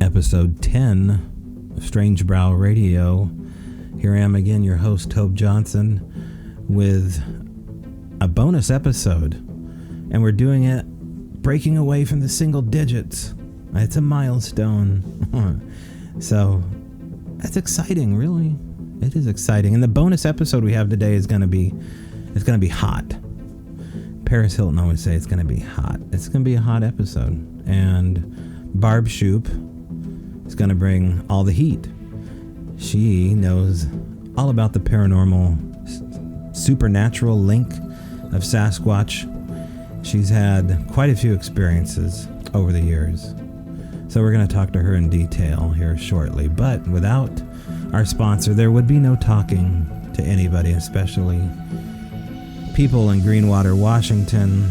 episode 10 of Strange Brow Radio. Here I am again, your host, Tobe Johnson, with a bonus episode. And we're doing it breaking away from the single digits. It's a milestone. So, that's exciting, really. It is exciting. And the bonus episode we have today is going to be hot. Paris Hilton always say it's going to be hot. It's going to be a hot episode. And Barb Shupe is going to bring all the heat. She knows all about the paranormal, supernatural link of Sasquatch. She's had quite a few experiences over the years. So we're going to talk to her in detail here shortly. But without our sponsor, there would be no talking to anybody, especially people in Greenwater, Washington.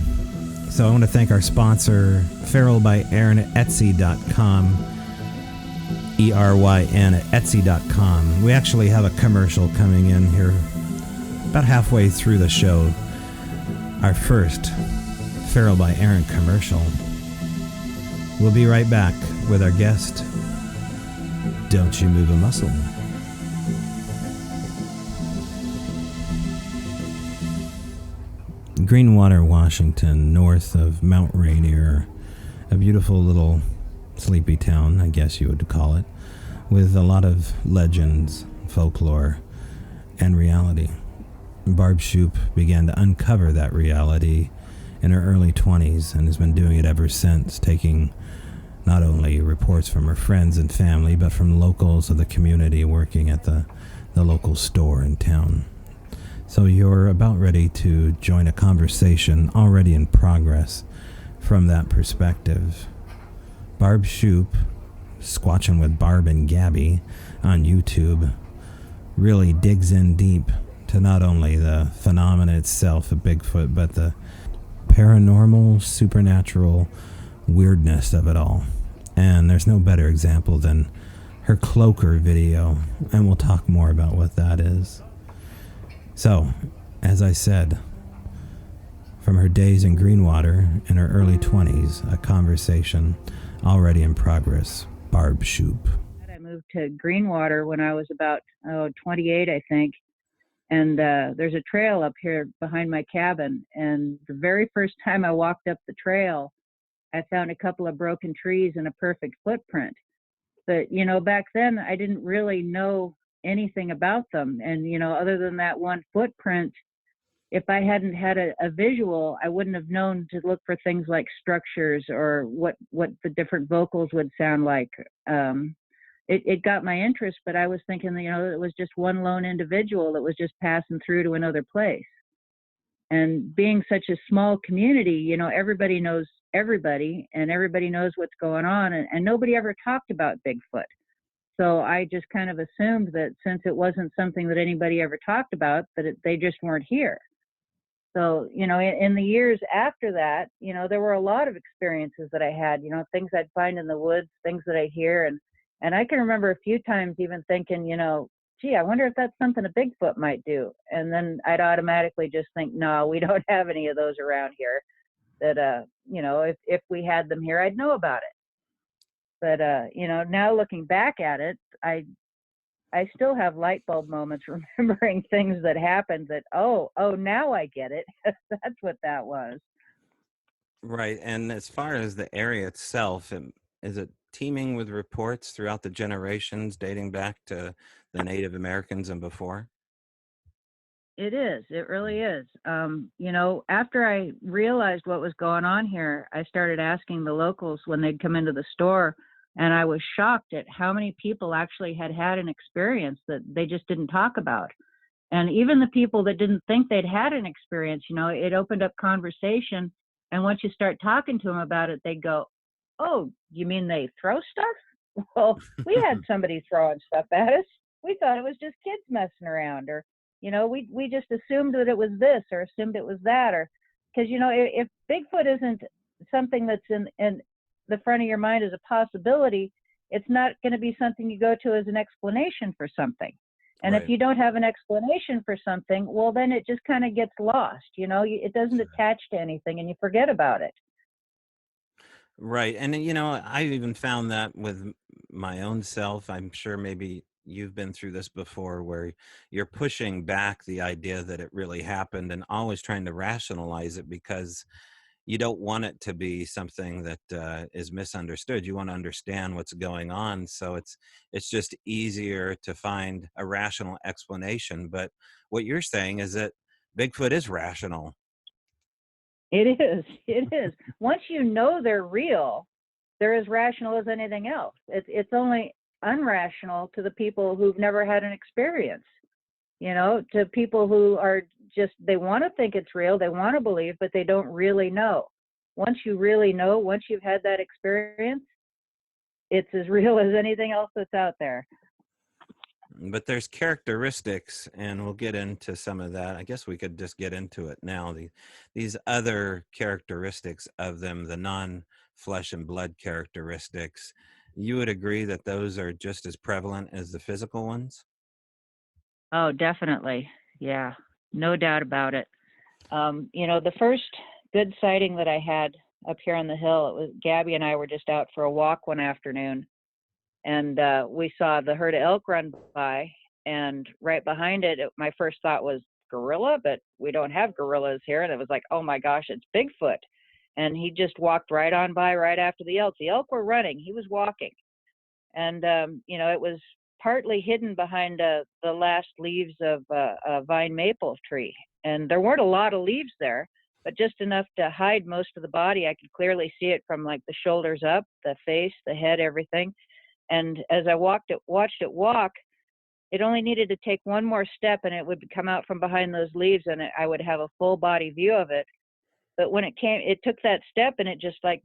So I want to thank our sponsor, Ferrule by Aaron at Etsy.com. ERYN at Etsy.com. We actually have a commercial coming in here about halfway through the show. Our first Ferrule by Aaron commercial. We'll be right back with our guest. Don't you move a muscle. Greenwater, Washington, north of Mount Rainier, a beautiful little sleepy town, I guess you would call it, with a lot of legends, folklore, and reality. Barb Shupe began to uncover that reality in her early 20s and has been doing it ever since, taking not only reports from her friends and family, but from locals of the community working at the local store in town. So you're about ready to join a conversation already in progress from that perspective. Barb Shupe, Squatching with Barb and Gaby on YouTube, really digs in deep to not only the phenomena itself of Bigfoot, but the paranormal, supernatural weirdness of it all. And there's no better example than her cloaker video, and we'll talk more about what that is. So, as I said, from her days in Greenwater in her early 20s, a conversation already in progress. Barb Shupe. I moved to Greenwater when I was about 28, I think. And there's a trail up here behind my cabin. And the very first time I walked up the trail, I found a couple of broken trees and a perfect footprint. But, back then I didn't really know anything about them. And, other than that one footprint, if I hadn't had a visual, I wouldn't have known to look for things like structures or what the different vocals would sound like. It got my interest, but I was thinking, it was just one lone individual that was just passing through to another place. And being such a small community, everybody knows everybody and everybody knows what's going on. And nobody ever talked about Bigfoot. So I just kind of assumed that since it wasn't something that anybody ever talked about, that they just weren't here. So, in the years after that, there were a lot of experiences that I had, things I'd find in the woods, things that I hear. And I can remember a few times even thinking, gee, I wonder if that's something a Bigfoot might do. And then I'd automatically just think, no, we don't have any of those around here that, if we had them here, I'd know about it. But, now looking back at it, I still have light bulb moments remembering things that happened that, oh, now I get it. That's what that was. Right. And as far as the area itself, is it teeming with reports throughout the generations dating back to the Native Americans and before? It is. It really is. After I realized what was going on here, I started asking the locals when they'd come into the store, and I was shocked at how many people actually had an experience that they just didn't talk about. And even the people that didn't think they'd had an experience, it opened up conversation. And once you start talking to them about it, they go, oh, you mean they throw stuff? Well, we had somebody throwing stuff at us. We thought it was just kids messing around, or we just assumed that it was this or assumed it was that, or because, if Bigfoot isn't something that's in the front of your mind as a possibility, it's not going to be something you go to as an explanation for something. And right. If you don't have an explanation for something, well, then it just kind of gets lost. It doesn't attach to anything and you forget about it. Right. And, I've even found that with my own self. I'm sure maybe you've been through this before where you're pushing back the idea that it really happened and always trying to rationalize it because you don't want it to be something that is misunderstood. You want to understand what's going on. So it's just easier to find a rational explanation. But what you're saying is that Bigfoot is rational. It is. It is. Once you know they're real, they're as rational as anything else. It's only unrational to the people who've never had an experience. To people who are just, they want to think it's real, they want to believe, but they don't really know. Once you really know, once you've had that experience, it's as real as anything else that's out there. But there's characteristics, and we'll get into some of that. I guess we could just get into it now. These other characteristics of them, the non-flesh and blood characteristics, you would agree that those are just as prevalent as the physical ones? Oh, definitely. Yeah, no doubt about it. The first good sighting that I had up here on the hill, it was Gaby and I were just out for a walk one afternoon, and we saw the herd of elk run by, and right behind it, my first thought was gorilla, but we don't have gorillas here. And it was like, oh my gosh, it's Bigfoot. And he just walked right on by right after the elk. The elk were running, he was walking. And, it was partly hidden behind the last leaves of a vine maple tree. And there weren't a lot of leaves there, but just enough to hide most of the body. I could clearly see it from like the shoulders up, the face, the head, everything. And as I watched it walk, it only needed to take one more step and it would come out from behind those leaves, and I would have a full body view of it. But when it took that step, and it just like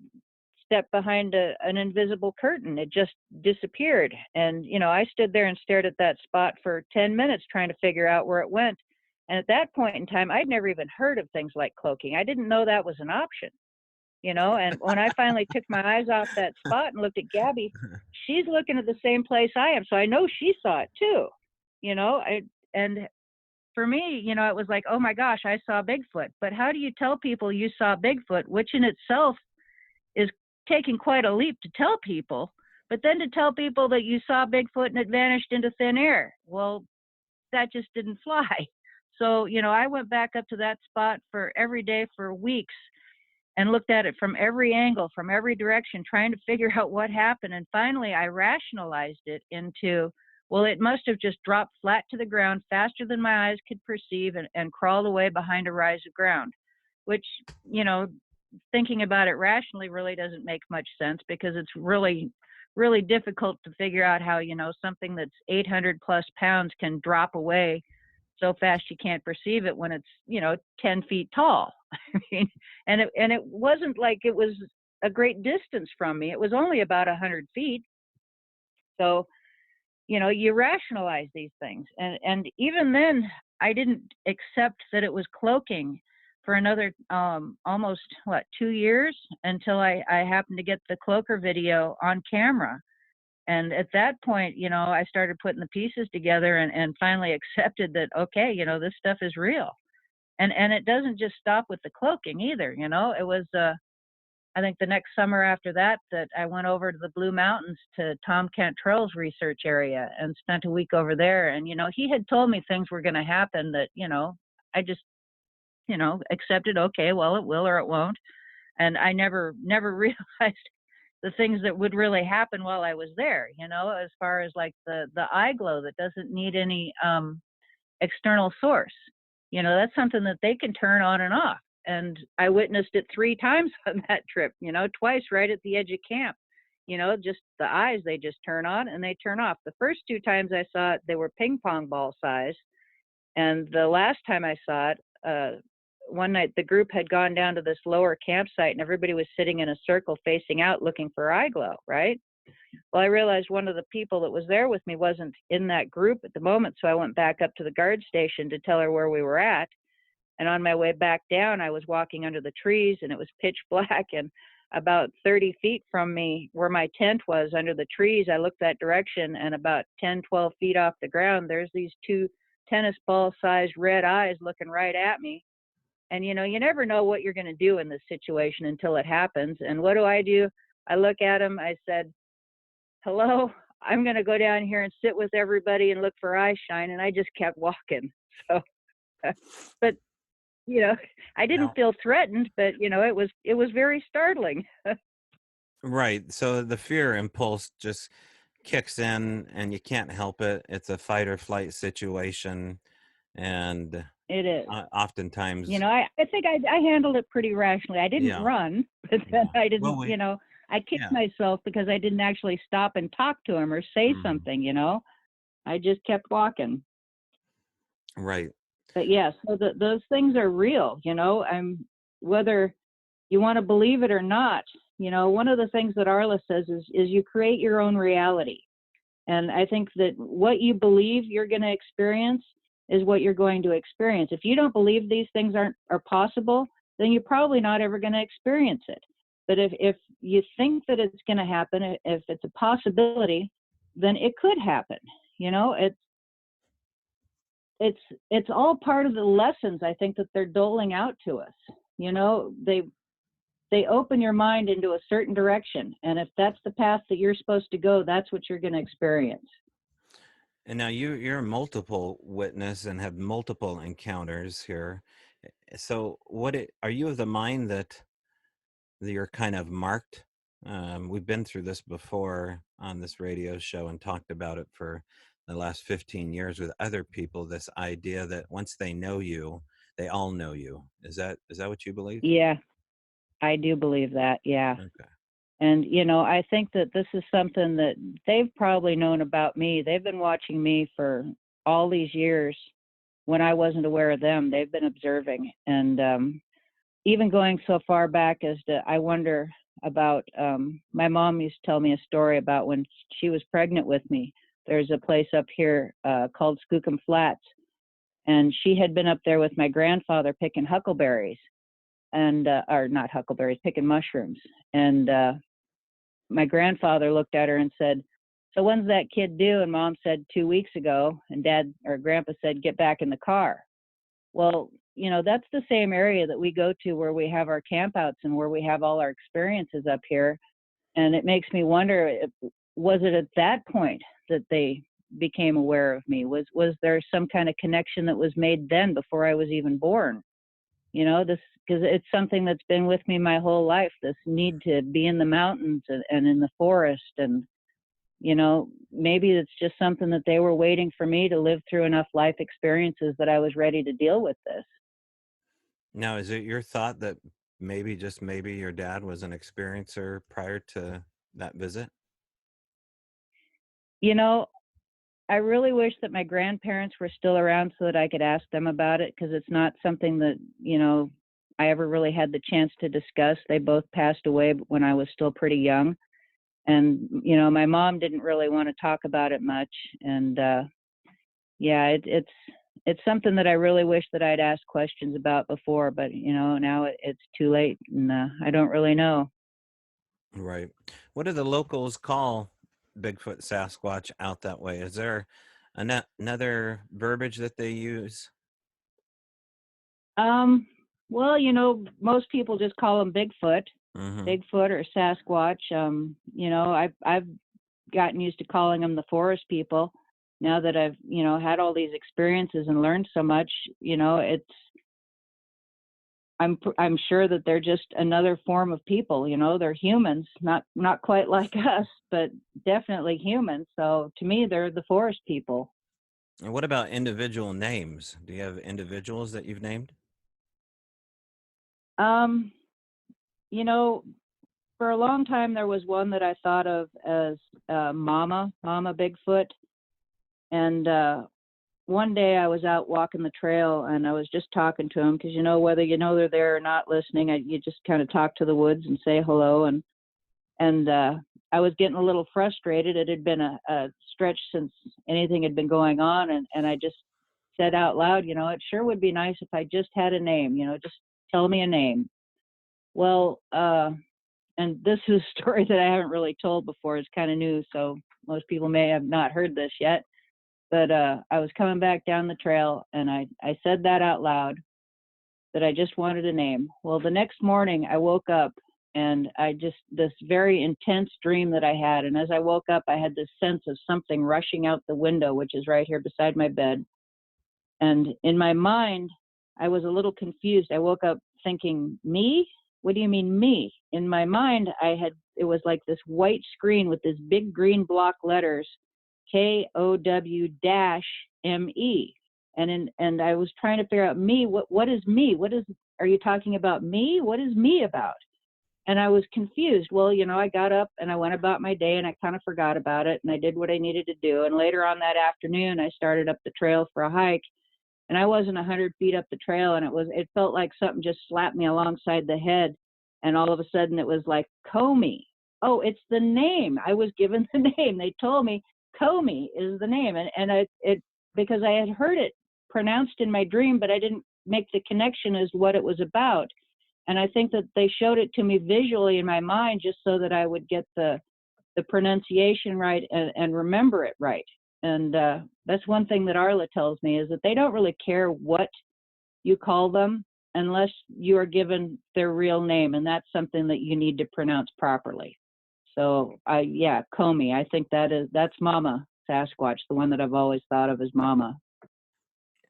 stepped behind an invisible curtain. It just disappeared. And, I stood there and stared at that spot for 10 minutes trying to figure out where it went. And at that point in time, I'd never even heard of things like cloaking. I didn't know that was an option. And when I finally took my eyes off that spot and looked at Gaby, she's looking at the same place I am. So I know she saw it too, and for me, it was like, oh my gosh, I saw Bigfoot. But how do you tell people you saw Bigfoot, which in itself is taking quite a leap to tell people, but then to tell people that you saw Bigfoot and it vanished into thin air? Well, that just didn't fly. So, I went back up to that spot for every day for weeks and looked at it from every angle, from every direction, trying to figure out what happened. And finally, I rationalized it into, well, it must have just dropped flat to the ground faster than my eyes could perceive and crawled away behind a rise of ground, which, thinking about it rationally really doesn't make much sense, because it's really, really difficult to figure out how, something that's 800 plus pounds can drop away so fast you can't perceive it when it's 10 feet tall. I mean, and it wasn't like it was a great distance from me. It was only about 100 feet. So you rationalize these things, and even then I didn't accept that it was cloaking for another almost 2 years, until I happened to get the cloaker video on camera. And at that point, I started putting the pieces together and finally accepted that, okay, this stuff is real. And it doesn't just stop with the cloaking either. It was, I think the next summer after that I went over to the Blue Mountains to Tom Cantrell's research area and spent a week over there. And, he had told me things were going to happen that, I just, accepted, okay, well, it will or it won't. And I never realized the things that would really happen while I was there, as far as like the eye glow that doesn't need any external source. That's something that they can turn on and off. And I witnessed it 3 times on that trip, twice right at the edge of camp. Just the eyes, they just turn on and they turn off. The first 2 times I saw it, they were ping pong ball size. And the last time I saw it, one night the group had gone down to this lower campsite and everybody was sitting in a circle facing out looking for eye glow, right? Well, I realized one of the people that was there with me wasn't in that group at the moment, so I went back up to the guard station to tell her where we were at. And on my way back down, I was walking under the trees and it was pitch black, and about 30 feet from me where my tent was under the trees, I looked that direction, and about 10, 12 feet off the ground, there's these 2 tennis ball sized red eyes looking right at me. And, you never know what you're going to do in this situation until it happens. And what do? I look at him, I said, hello, I'm going to go down here and sit with everybody and look for eye shine. And I just kept walking. So, but, I didn't Now, feel threatened, but, it was very startling. right. So the fear impulse just kicks in and you can't help it. It's a fight or flight situation. And It is. oftentimes, I think I handled it pretty rationally. I didn't yeah. run, but then Yeah. I didn't, Well, I kicked yeah. myself because I didn't actually stop and talk to him or say something, I just kept walking. Right. But yeah, so those things are real, whether you want to believe it or not, one of the things that Arla says is you create your own reality. And I think that what you believe you're going to experience is what you're going to experience. If you don't believe these things are possible, then you're probably not ever going to experience it. But if you think that it's going to happen, if it's a possibility, then it could happen. It's all part of the lessons I think that they're doling out to us. They open your mind into a certain direction, and if that's the path that you're supposed to go, that's what you're going to experience. And now you're a multiple witness and have multiple encounters here. So are you of the mind that you're kind of marked? We've been through this before on this radio show and talked about it for the last 15 years with other people, this idea that once they know you, they all know you. Is that what you believe? Yeah, I do believe that. Yeah. Okay. And, I think that this is something that they've probably known about me. They've been watching me for all these years when I wasn't aware of them. They've been observing. And even going so far back as to, I wonder about, my mom used to tell me a story about when she was pregnant with me. There's a place up here called Skookum Flats. And she had been up there with my grandfather picking huckleberries. And or not huckleberries, picking mushrooms. And my grandfather looked at her and said, so when's that kid due? And Mom said 2 weeks ago. And Dad or Grandpa said, get back in the car. Well, that's the same area that we go to where we have our campouts and where we have all our experiences up here. And it makes me wonder, was it at that point that they became aware of me? Was there some kind of connection that was made then before I was even born? This, because it's something that's been with me my whole life, this need to be in the mountains and in the forest. And, maybe it's just something that they were waiting for me to live through enough life experiences that I was ready to deal with this. Now, is it your thought that just maybe your dad was an experiencer prior to that visit? I really wish that my grandparents were still around so that I could ask them about it, because it's not something that, I ever really had the chance to discuss. They both passed away when I was still pretty young. And, my mom didn't really want to talk about it much. And, yeah, it's something that I really wish that I'd asked questions about before, but, now it's too late and I don't really know. Right. What do the locals call Bigfoot Sasquatch out that way? Is there another verbiage that they use? Well, most people just call them Bigfoot, Mm-hmm. Bigfoot or Sasquatch. I've gotten used to calling them the forest people. Now that I've, had all these experiences and learned so much, I'm sure that they're just another form of people. They're humans, not quite like us, but definitely human. So to me, they're the forest people. And what about individual names? Do you have individuals that you've named? Um, for a long time there was one that I thought of as Mama Bigfoot, and one day I was out walking the trail and I was just talking to him because whether they're there or not listening, you just kind of talk to the woods and say hello, and I was getting a little frustrated. It had been a stretch since anything had been going on, and I just said out loud, it sure would be nice if I just had a name, just tell me a name. Well, and this is a story that I haven't really told before. It's kind of new, so most people may have not heard this yet. But I was coming back down the trail, and I said that out loud, that I just wanted a name. Well, the next morning I woke up And this very intense dream that I had. And as I woke up, I had this sense of something rushing out the window, which is right here beside my bed. And in my mind, I was a little confused. I woke up thinking, me? What do you mean, me? In my mind, it was like this white screen with this big green block letters, KOW-ME. And I was trying to figure out me, what is me? Are you talking about me? What is me about? And I was confused. Well, I got up and I went about my day and I kind of forgot about it and I did what I needed to do. And later on that afternoon, I started up the trail for a hike and I wasn't 100 feet up the trail and it felt like something just slapped me alongside the head. And all of a sudden it was like Comey. Oh, it's the name. I was given the name. They told me Comey is the name. And because I had heard it pronounced in my dream, but I didn't make the connection as to what it was about. And I think that they showed it to me visually in my mind just so that I would get the pronunciation right and remember it right. And that's one thing that Arla tells me is that they don't really care what you call them unless you are given their real name. And that's something that you need to pronounce properly. So Comey, I think that's Mama Sasquatch, the one that I've always thought of as Mama.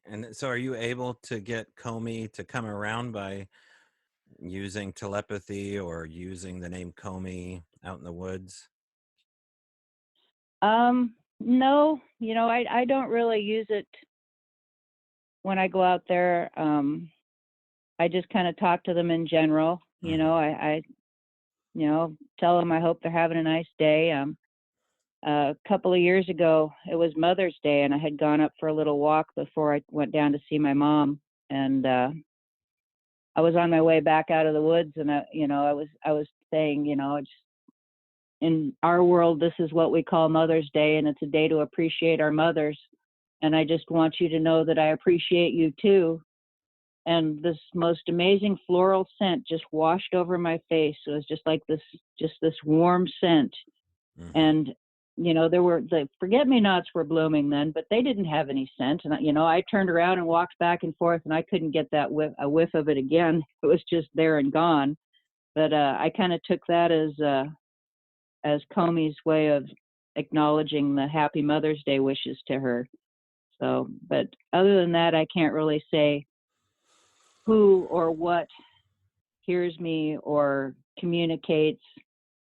And so are you able to get Comey to come around by using telepathy or using the name Comey out in the woods? No, I don't really use it when I go out there. I just kind of talk to them in general. I tell them I hope they're having a nice day. A couple of years ago, it was Mother's Day, and I had gone up for a little walk before I went down to see my mom. And I was on my way back out of the woods, and I was saying, it's in our world, this is what we call Mother's Day, and it's a day to appreciate our mothers. And I just want you to know that I appreciate you too. And this most amazing floral scent just washed over my face. It was just like this warm scent. Mm-hmm. And the forget-me-nots were blooming then, but they didn't have any scent. And I turned around and walked back and forth, and I couldn't get a whiff of it again. It was just there and gone. But I kind of took that as Comey's way of acknowledging the Happy Mother's Day wishes to her. So, but other than that, I can't really say who or what hears me or communicates.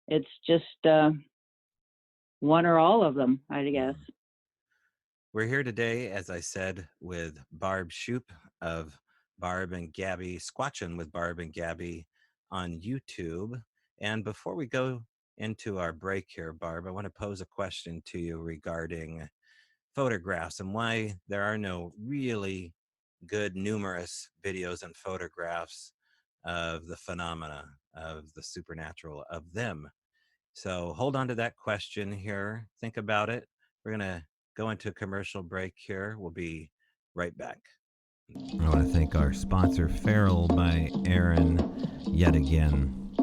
It's just one or all of them, I guess. We're here today, as I said, with Barb Shupe of Barb and Gaby, Squatchin' with Barb and Gaby on YouTube. And before we go into our break here, Barb, I want to pose a question to you regarding photographs and why there are no really good, numerous videos and photographs of the phenomena of the supernatural, of them. So hold on to that question here. Think about it. We're going to go into a commercial break here. We'll be right back. I want to thank our sponsor, Ferrule by Aaron, yet again.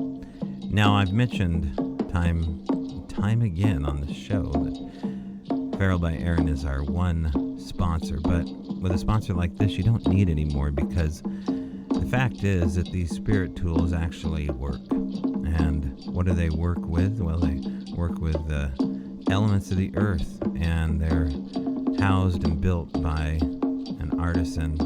Now, I've mentioned time again on the show that Ferrule by Aaron is our one sponsor, but with a sponsor like this, you don't need any more because the fact is that these spirit tools actually work. And what do they work with? Well, they work with the elements of the earth, and they're housed and built by an artisan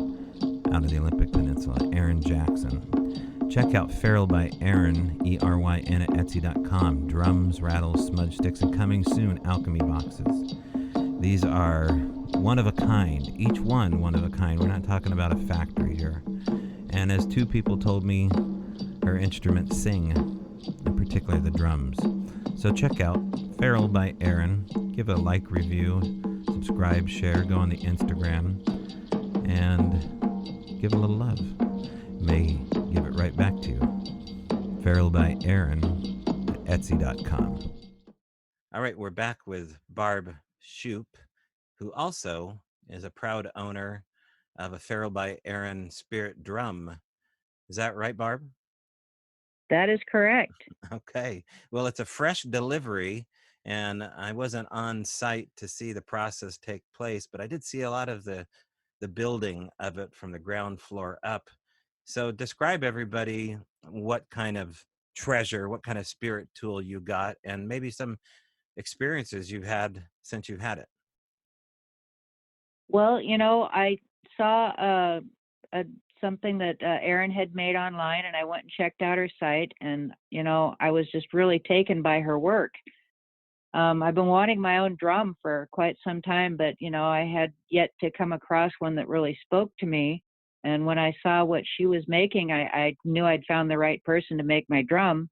out of the Olympic Peninsula, Aaron Jackson. Check out Ferrule by Aaron, ERYN, at Etsy.com. Drums, rattles, smudge sticks, and coming soon, alchemy boxes. These are one of a kind, each one of a kind. We're not talking about a factory here. And as two people told me, her instruments sing, and particularly the drums. So check out Ferrule by Aaron. Give it a like, review, subscribe, share, go on the Instagram, and give it a little love. May give it right back to you. Ferrule by Aaron at Etsy.com. All right, we're back with Barb Shupe, who also is a proud owner of a Ferrule by Aaron spirit drum. Is that right, Barb? That is correct. Okay. Well, it's a fresh delivery, and I wasn't on site to see the process take place, but I did see a lot of the building of it from the ground floor up. So describe everybody what kind of treasure, what kind of spirit tool you got, and maybe some experiences you've had since you've had it. Well, I saw a something that Erin had made online, and I went and checked out her site, and I was just really taken by her work. I've been wanting my own drum for quite some time, but I had yet to come across one that really spoke to me. And when I saw what she was making, I knew I'd found the right person to make my drum.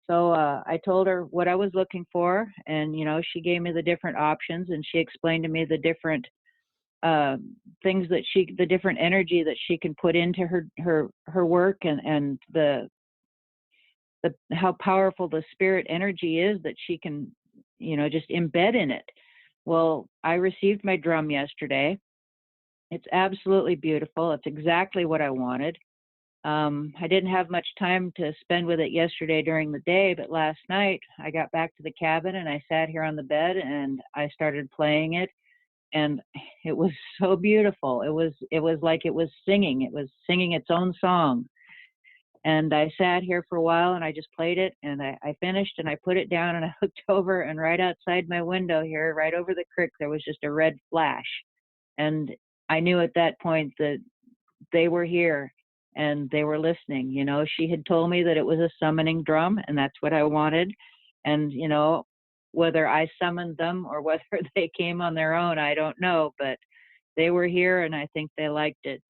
So I told her what I was looking for, and she gave me the different options, and she explained to me the different uh, things that the different energy that she can put into her work, and the how powerful the spirit energy is that she can, just embed in it. Well, I received my drum yesterday. It's absolutely beautiful. It's exactly what I wanted. I didn't have much time to spend with it yesterday during the day, but last night I got back to the cabin and I sat here on the bed and I started playing it, and it was so beautiful. It was like it was singing. It was singing its own song. And I sat here for a while and I just played it, and I finished and I put it down and I looked over, and right outside my window here, right over the creek, there was just a red flash. And I knew at that point that they were here and they were listening. She had told me that it was a summoning drum, and that's what I wanted. And, whether I summoned them or whether they came on their own, I don't know, but they were here and I think they liked it.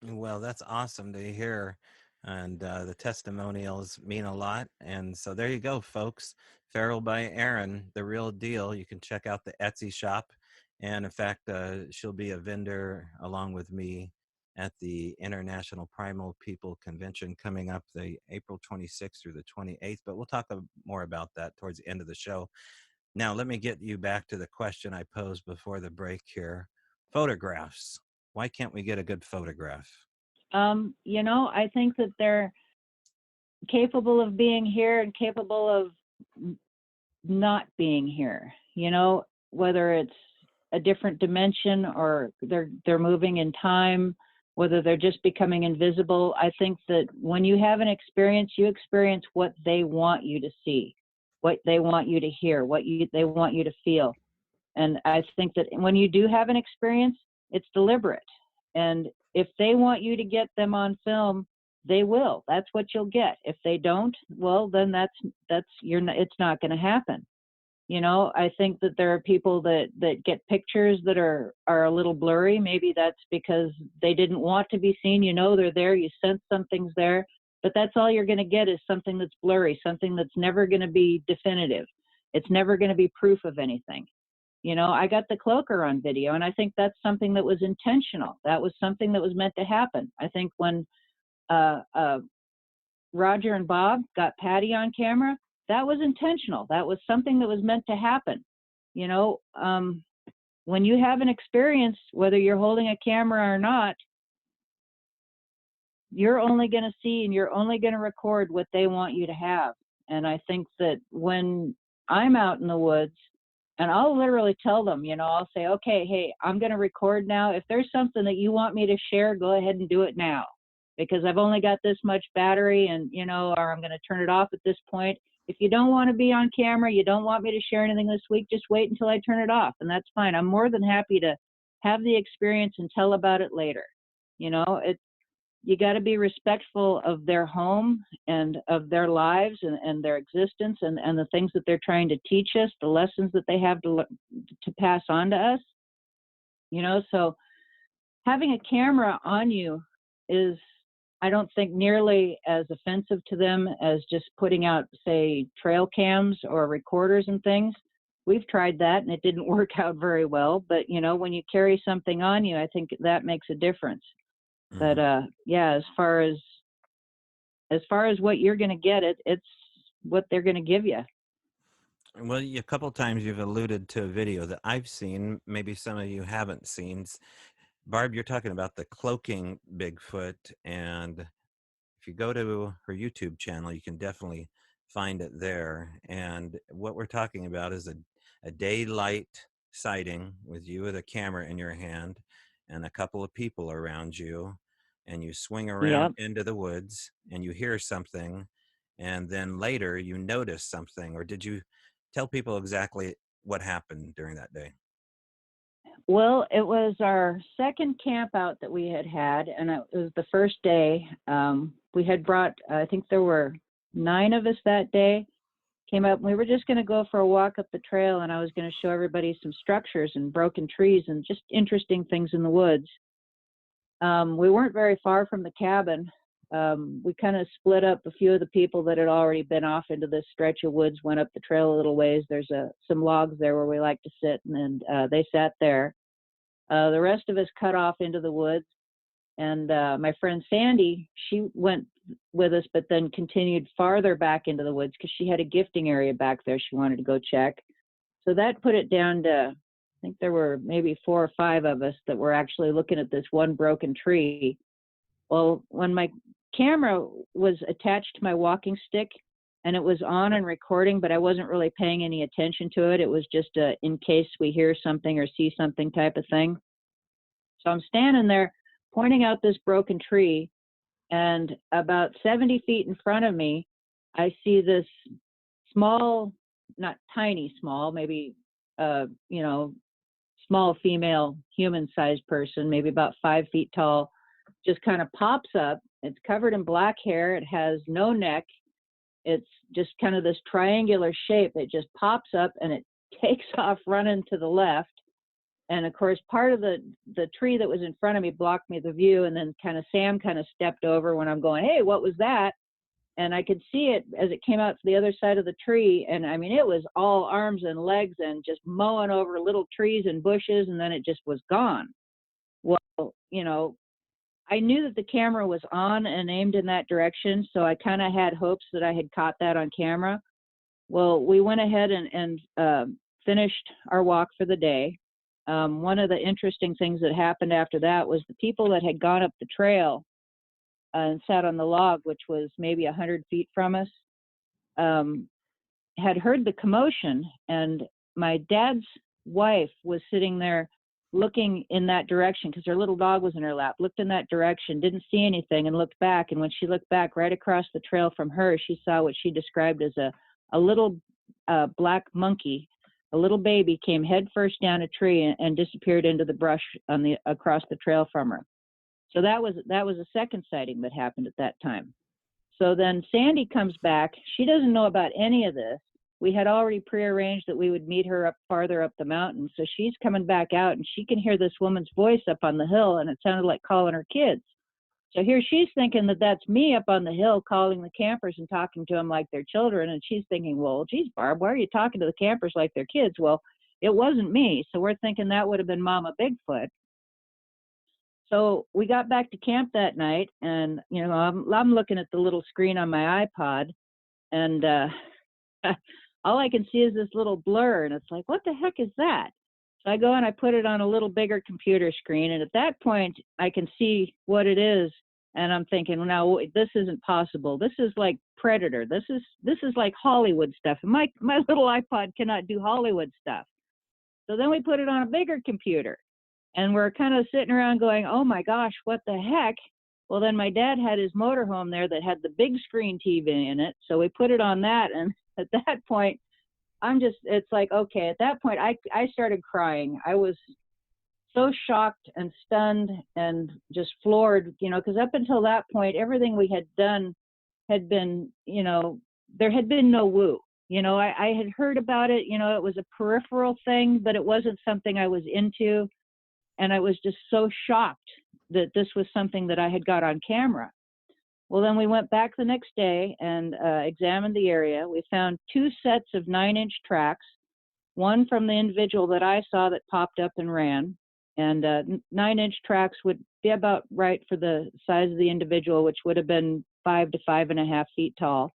Well, that's awesome to hear. And the testimonials mean a lot. And so there you go, folks. Ferrule by Erin, the real deal. You can check out the Etsy shop. And in fact, she'll be a vendor along with me at the International Primal People Convention coming up the April 26th through the 28th. But we'll talk more about that towards the end of the show. Now, let me get you back to the question I posed before the break here. Photographs. Why can't we get a good photograph? I think that they're capable of being here and capable of not being here. Whether it's a different dimension or they're moving in time, whether they're just becoming invisible. I think that when you have an experience, you experience what they want you to see, what they want you to hear, they want you to feel. And I think that when you do have an experience, it's deliberate. And if they want you to get them on film, they will. That's what you'll get. If they don't, well, then it's not going to happen. I think that there are people that get pictures that are a little blurry. Maybe that's because they didn't want to be seen. They're there. You sense something's there, but that's all you're going to get is something that's blurry, something that's never going to be definitive. It's never going to be proof of anything. I got the cloaker on video, and I think that's something that was intentional. That was something that was meant to happen. I think when Roger and Bob got Patty on camera, that was intentional. That was something that was meant to happen. When you have an experience, whether you're holding a camera or not, you're only going to see and you're only going to record what they want you to have. And I think that when I'm out in the woods, and I'll literally tell them, I'll say, okay, hey, I'm going to record now. If there's something that you want me to share, go ahead and do it now, because I've only got this much battery, and, or I'm going to turn it off at this point. If you don't want to be on camera, you don't want me to share anything this week, just wait until I turn it off. And that's fine. I'm more than happy to have the experience and tell about it later. You got to be respectful of their home and of their lives and their existence and the things that they're trying to teach us, the lessons that they have to pass on to us. So having a camera on you is, I don't think, nearly as offensive to them as just putting out, say, trail cams or recorders and things. We've tried that and it didn't work out very well. But, when you carry something on you, I think that makes a difference. But yeah, as far as what you're going to get, it's what they're going to give you. Well, a couple times you've alluded to a video that I've seen, maybe some of you haven't seen. Barb, you're talking about the cloaking Bigfoot, and if you go to her YouTube channel, you can definitely find it there. And what we're talking about is a daylight sighting with you with a camera in your hand and a couple of people around you. and you swing around Yep. into the woods and you hear something, and then later you notice something? Or did you tell people exactly what happened during that day? Well, it was our second camp out that we had had, and it was the first day. We had brought, I think there were 9 of us that day. Came up, and we were just going to go for a walk up the trail, and I was going to show everybody some structures and broken trees and just interesting things in the woods. We weren't very far from the cabin. We kind of split up. A few of the people that had already been off into this stretch of woods went up the trail a little ways. There's some logs there where we like to sit, and they sat there. The rest of us cut off into the woods, and my friend Sandy, she went with us, but then continued farther back into the woods because she had a gifting area back there she wanted to go check. So that put it down to, I think there were maybe 4 or 5 of us that were actually looking at this one broken tree. Well, when my camera was attached to my walking stick and it was on and recording, but I wasn't really paying any attention to it. It was just a in case we hear something or see something type of thing. So I'm standing there pointing out this broken tree, and about 70 feet in front of me, I see this small, not tiny small, maybe, small female human-sized person, maybe about 5 feet tall, just kind of pops up. It's covered in black hair. It has no neck. It's just kind of this triangular shape. It just pops up and it takes off running to the left. And of course, part of the tree that was in front of me blocked me the view. And then Sam kind of stepped over when I'm going, hey, what was that? And I could see it as it came out to the other side of the tree. And I mean, it was all arms and legs and just mowing over little trees and bushes. And then it just was gone. Well, I knew that the camera was on and aimed in that direction. So I kind of had hopes that I had caught that on camera. Well, we went ahead and finished our walk for the day. One of the interesting things that happened after that was the people that had gone up the trail and sat on the log, which was maybe 100 feet from us, had heard the commotion, and my dad's wife was sitting there looking in that direction because her little dog was in her lap, looked in that direction, didn't see anything, and looked back. And when she looked back right across the trail from her, she saw what she described as a little black monkey. A little baby came head first down a tree and disappeared into the brush across the trail from her. So that was a second sighting that happened at that time. So then Sandy comes back. She doesn't know about any of this. We had already prearranged that we would meet her up farther up the mountain. So she's coming back out, and she can hear this woman's voice up on the hill, and it sounded like calling her kids. So here she's thinking that that's me up on the hill calling the campers and talking to them like they're children. And she's thinking, well, geez, Barb, why are you talking to the campers like they're kids? Well, it wasn't me. So we're thinking that would have been Mama Bigfoot. So we got back to camp that night, and, I'm looking at the little screen on my iPod, and all I can see is this little blur, and it's like, what the heck is that? So I go and I put it on a little bigger computer screen, and at that point, I can see what it is, and I'm thinking, well, no, this isn't possible. This is like Predator. This is like Hollywood stuff, and my little iPod cannot do Hollywood stuff. So then we put it on a bigger computer, and we're kind of sitting around going, oh my gosh, what the heck? Well, then my dad had his motorhome there that had the big screen TV in it, so we put it on that, and at that point, it's like, okay, at that point, I started crying. I was so shocked and stunned and just floored, because up until that point, everything we had done had been, there had been no woo. I had heard about it, it was a peripheral thing, but it wasn't something I was into. And I was just so shocked that this was something that I had got on camera. Well, then we went back the next day and examined the area. We found 2 sets of 9-inch tracks, one from the individual that I saw that popped up and ran. And 9-inch tracks would be about right for the size of the individual, which would have been 5 to 5.5 feet tall.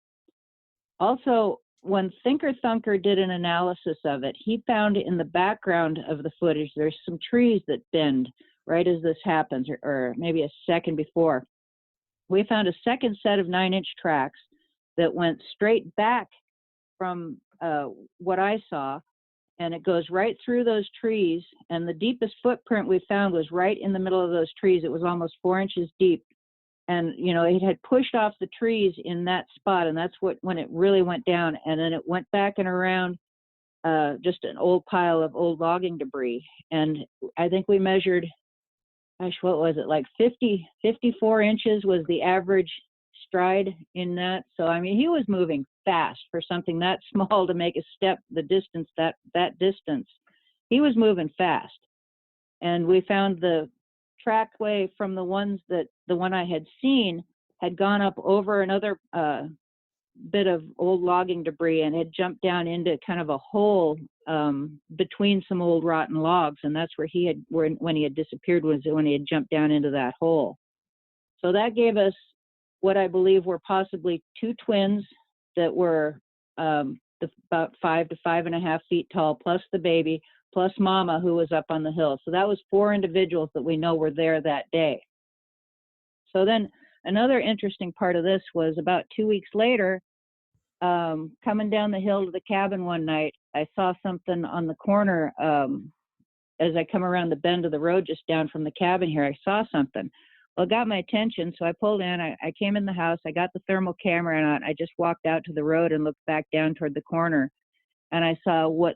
Also, when Thinker Thunker did an analysis of it, he found in the background of the footage, there's some trees that bend right as this happens, or maybe a second before. We found a second set of 9-inch tracks that went straight back from what I saw, and it goes right through those trees. And the deepest footprint we found was right in the middle of those trees. It was almost 4 inches deep, and it had pushed off the trees in that spot, and that's when it really went down, and then it went back and around just an old pile of old logging debris. And I think we measured, gosh, what was it, like 54 inches was the average stride in that. So I mean, he was moving fast for something that small to make a step the distance, that distance. He was moving fast. And we found the trackway from the one I had seen had gone up over another bit of old logging debris and had jumped down into kind of a hole between some old rotten logs, and that's where when he had disappeared, was when he had jumped down into that hole. So that gave us what I believe were possibly two twins that were about 5 to 5.5 feet tall, plus the baby, plus Mama, who was up on the hill. So that was 4 individuals that we know were there that day. So then another interesting part of this was about 2 weeks later, coming down the hill to the cabin one night, I saw something on the corner. As I come around the bend of the road just down from the cabin here, I saw something. Well, it got my attention, so I pulled in. I came in the house. I got the thermal camera and I just walked out to the road and looked back down toward the corner, and I saw what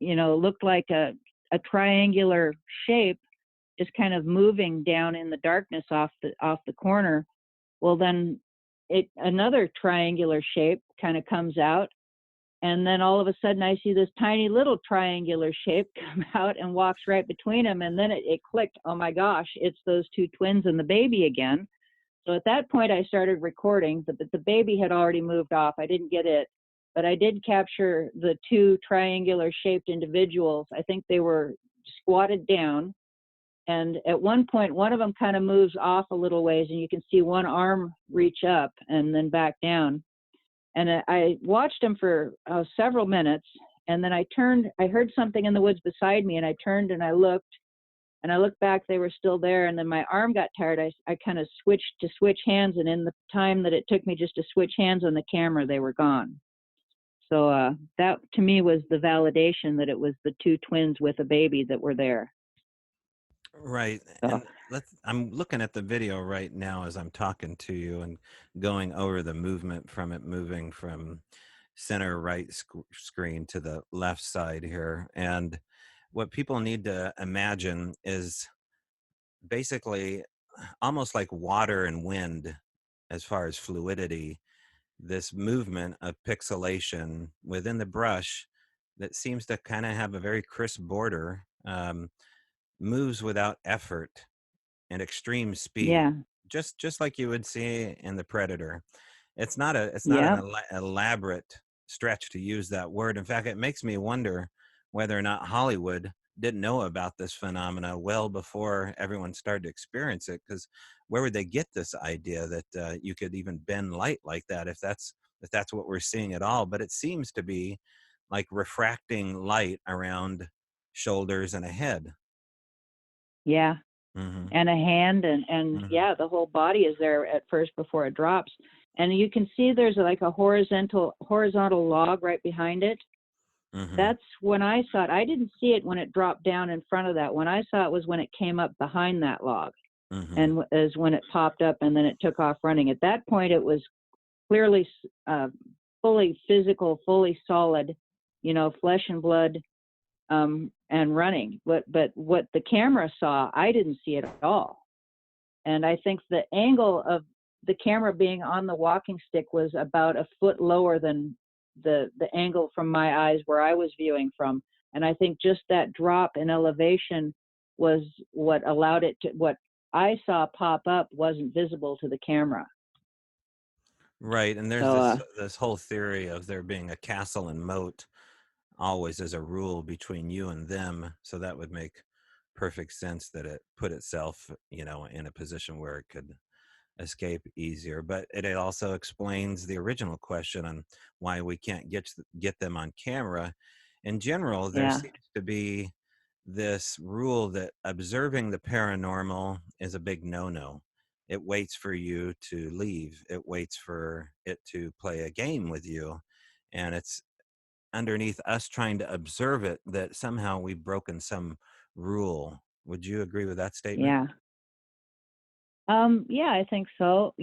looked like a triangular shape, just kind of moving down in the darkness off the corner. Well, then another triangular shape kind of comes out, and then all of a sudden I see this tiny little triangular shape come out and walks right between them, and then it clicked. Oh my gosh, it's those two twins and the baby again. So at that point I started recording, but the baby had already moved off. I didn't get it, but I did capture the two triangular shaped individuals. I think they were squatted down, and at one point one of them kind of moves off a little ways, and you can see one arm reach up and then back down. And I watched them for several minutes, and then I heard something in the woods beside me, and I turned and I looked back, they were still there, and then my arm got tired. I kind of switch hands, and in the time that it took me just to switch hands on the camera, they were gone. So that to me was the validation that it was the two twins with a baby that were there. Right. So And I'm looking at the video right now as I'm talking to you and going over the movement from it moving from center right screen to the left side here. And what people need to imagine is basically almost like water and wind as far as fluidity, this movement of pixelation within the brush that seems to kind of have a very crisp border, moves without effort and extreme speed, yeah, just like you would see in the Predator. It's not an yeah, elaborate stretch to use that word. In fact, it makes me wonder whether or not Hollywood didn't know about this phenomena well before everyone started to experience it, because where would they get this idea that you could even bend light like that, if that's what we're seeing at all? But it seems to be like refracting light around shoulders and a head. yeah. Hmm. And a hand, and Hmm. yeah, the whole body is there at first before it drops. And you can see there's like a horizontal log right behind it. Hmm. That's when I saw it. I didn't see it when it dropped down in front of that. When I saw it was when it came up behind that log, Hmm. and as when it popped up and then it took off running. At that point, it was clearly fully physical, fully solid, flesh and blood, and running. But what the camera saw, I didn't see it at all. And I think the angle of the camera being on the walking stick was about a foot lower than the angle from my eyes where I was viewing from. And I think just that drop in elevation was what allowed it to, what I saw pop up wasn't visible to the camera. Right, and there's So this whole theory of there being a castle and moat always as a rule between you and them, so that would make perfect sense that it put itself, in a position where it could escape easier. But it also explains the original question on why we can't get them on camera. In general, there yeah, seems to be this rule that observing the paranormal is a big no-no. It waits for you to leave. It waits for it to play a game with you. And it's underneath us trying to observe it that somehow we've broken some rule. Would you agree with that statement? yeah. Yeah, I think so.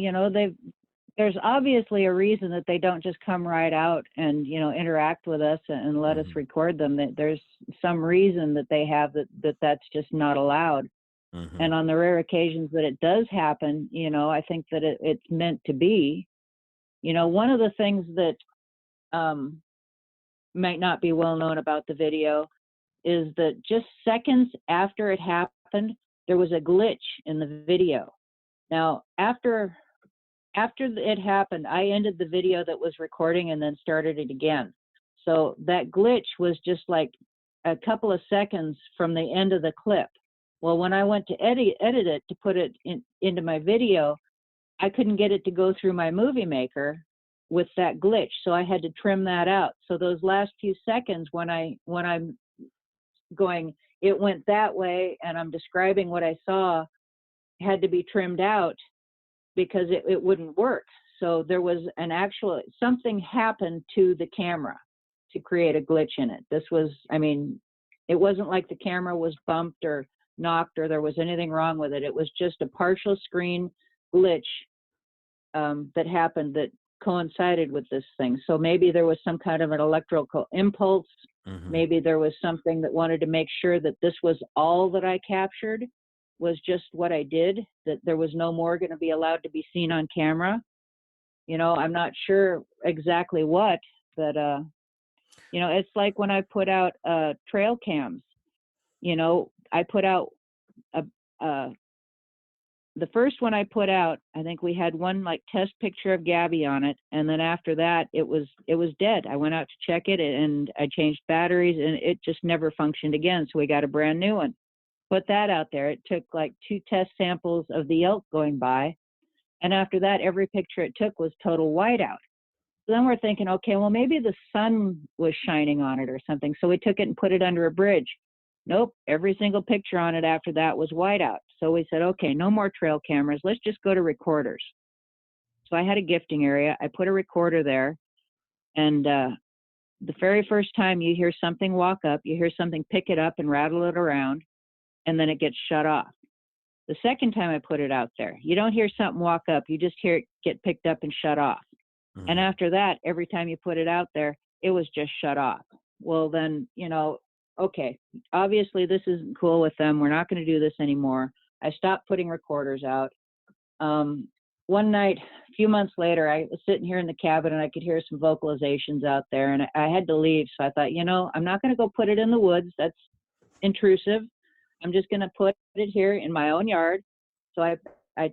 There's obviously a reason that they don't just come right out and, interact with us and let us Mm-hmm. record them. That there's some reason that they have that's just not allowed. Mm-hmm. And on the rare occasions that it does happen, I think that it's meant to be. One of the things that um, might not be well known about the video is that just seconds after it happened, there was a glitch in the video. Now, after it happened, I ended the video that was recording and then started it again. So that glitch was just like a couple of seconds from the end of the clip. Well, when I went to edit it to put it into my video, I couldn't get it to go through my movie maker with that glitch. So I had to trim that out. So those last few seconds when I'm going, it went that way and I'm describing what I saw, had to be trimmed out because it wouldn't work. So there was something happened to the camera to create a glitch in it. It wasn't like the camera was bumped or knocked or there was anything wrong with it. It was just a partial screen glitch that happened that coincided with this thing. So maybe there was some kind of an electrical impulse. Mm-hmm. Maybe there was something that wanted to make sure that this was all that I captured, was just what I did, that there was no more going to be allowed to be seen on camera. I'm not sure exactly what, but it's like when I put out trail cams. I put out a the first one I put out, I think we had one like test picture of Gaby on it, and then after that it was dead. I went out to check it and I changed batteries and it just never functioned again. So we got a brand new one. Put that out there. It took like 2 test samples of the elk going by, and after that every picture it took was total whiteout. So then we're thinking, okay, well maybe the sun was shining on it or something. So we took it and put it under a bridge. Nope, every single picture on it after that was whiteout. So we said, okay, no more trail cameras. Let's just go to recorders. So I had a gifting area. I put a recorder there. And the very first time you hear something walk up, you hear something pick it up and rattle it around, and then it gets shut off. The second time I put it out there, you don't hear something walk up. You just hear it get picked up and shut off. Mm-hmm. And after that, every time you put it out there, it was just shut off. Well, then, okay, obviously this isn't cool with them. We're not going to do this anymore. I stopped putting recorders out. One night, a few months later, I was sitting here in the cabin and I could hear some vocalizations out there and I had to leave. So I thought, I'm not going to go put it in the woods. That's intrusive. I'm just going to put it here in my own yard. So I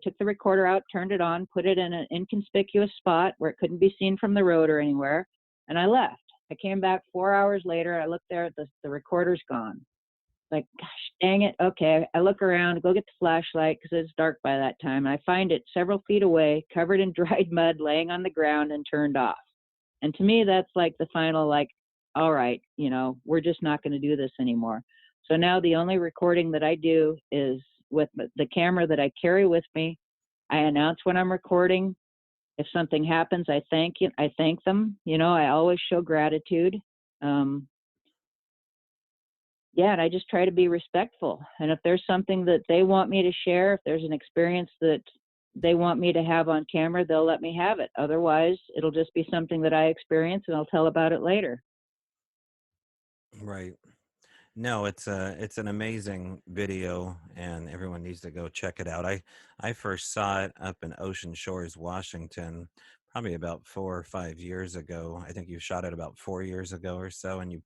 took the recorder out, turned it on, put it in an inconspicuous spot where it couldn't be seen from the road or anywhere, and I left. I came back 4 hours later. I looked there, the recorder's gone. Like, gosh, dang it. Okay, I look around, go get the flashlight because it's dark by that time. And I find it several feet away, covered in dried mud, laying on the ground and turned off. And to me, that's like the final, like, all right, we're just not going to do this anymore. So now the only recording that I do is with the camera that I carry with me. I announce when I'm recording. If something happens, I thank them. I always show gratitude. And I just try to be respectful. And if there's something that they want me to share, if there's an experience that they want me to have on camera, they'll let me have it. Otherwise, it'll just be something that I experience and I'll tell about it later. Right. No, it's an amazing video, and everyone needs to go check it out. I first saw it up in Ocean Shores, Washington, probably about 4 or 5 years ago. I think you shot it about 4 years ago or so, and you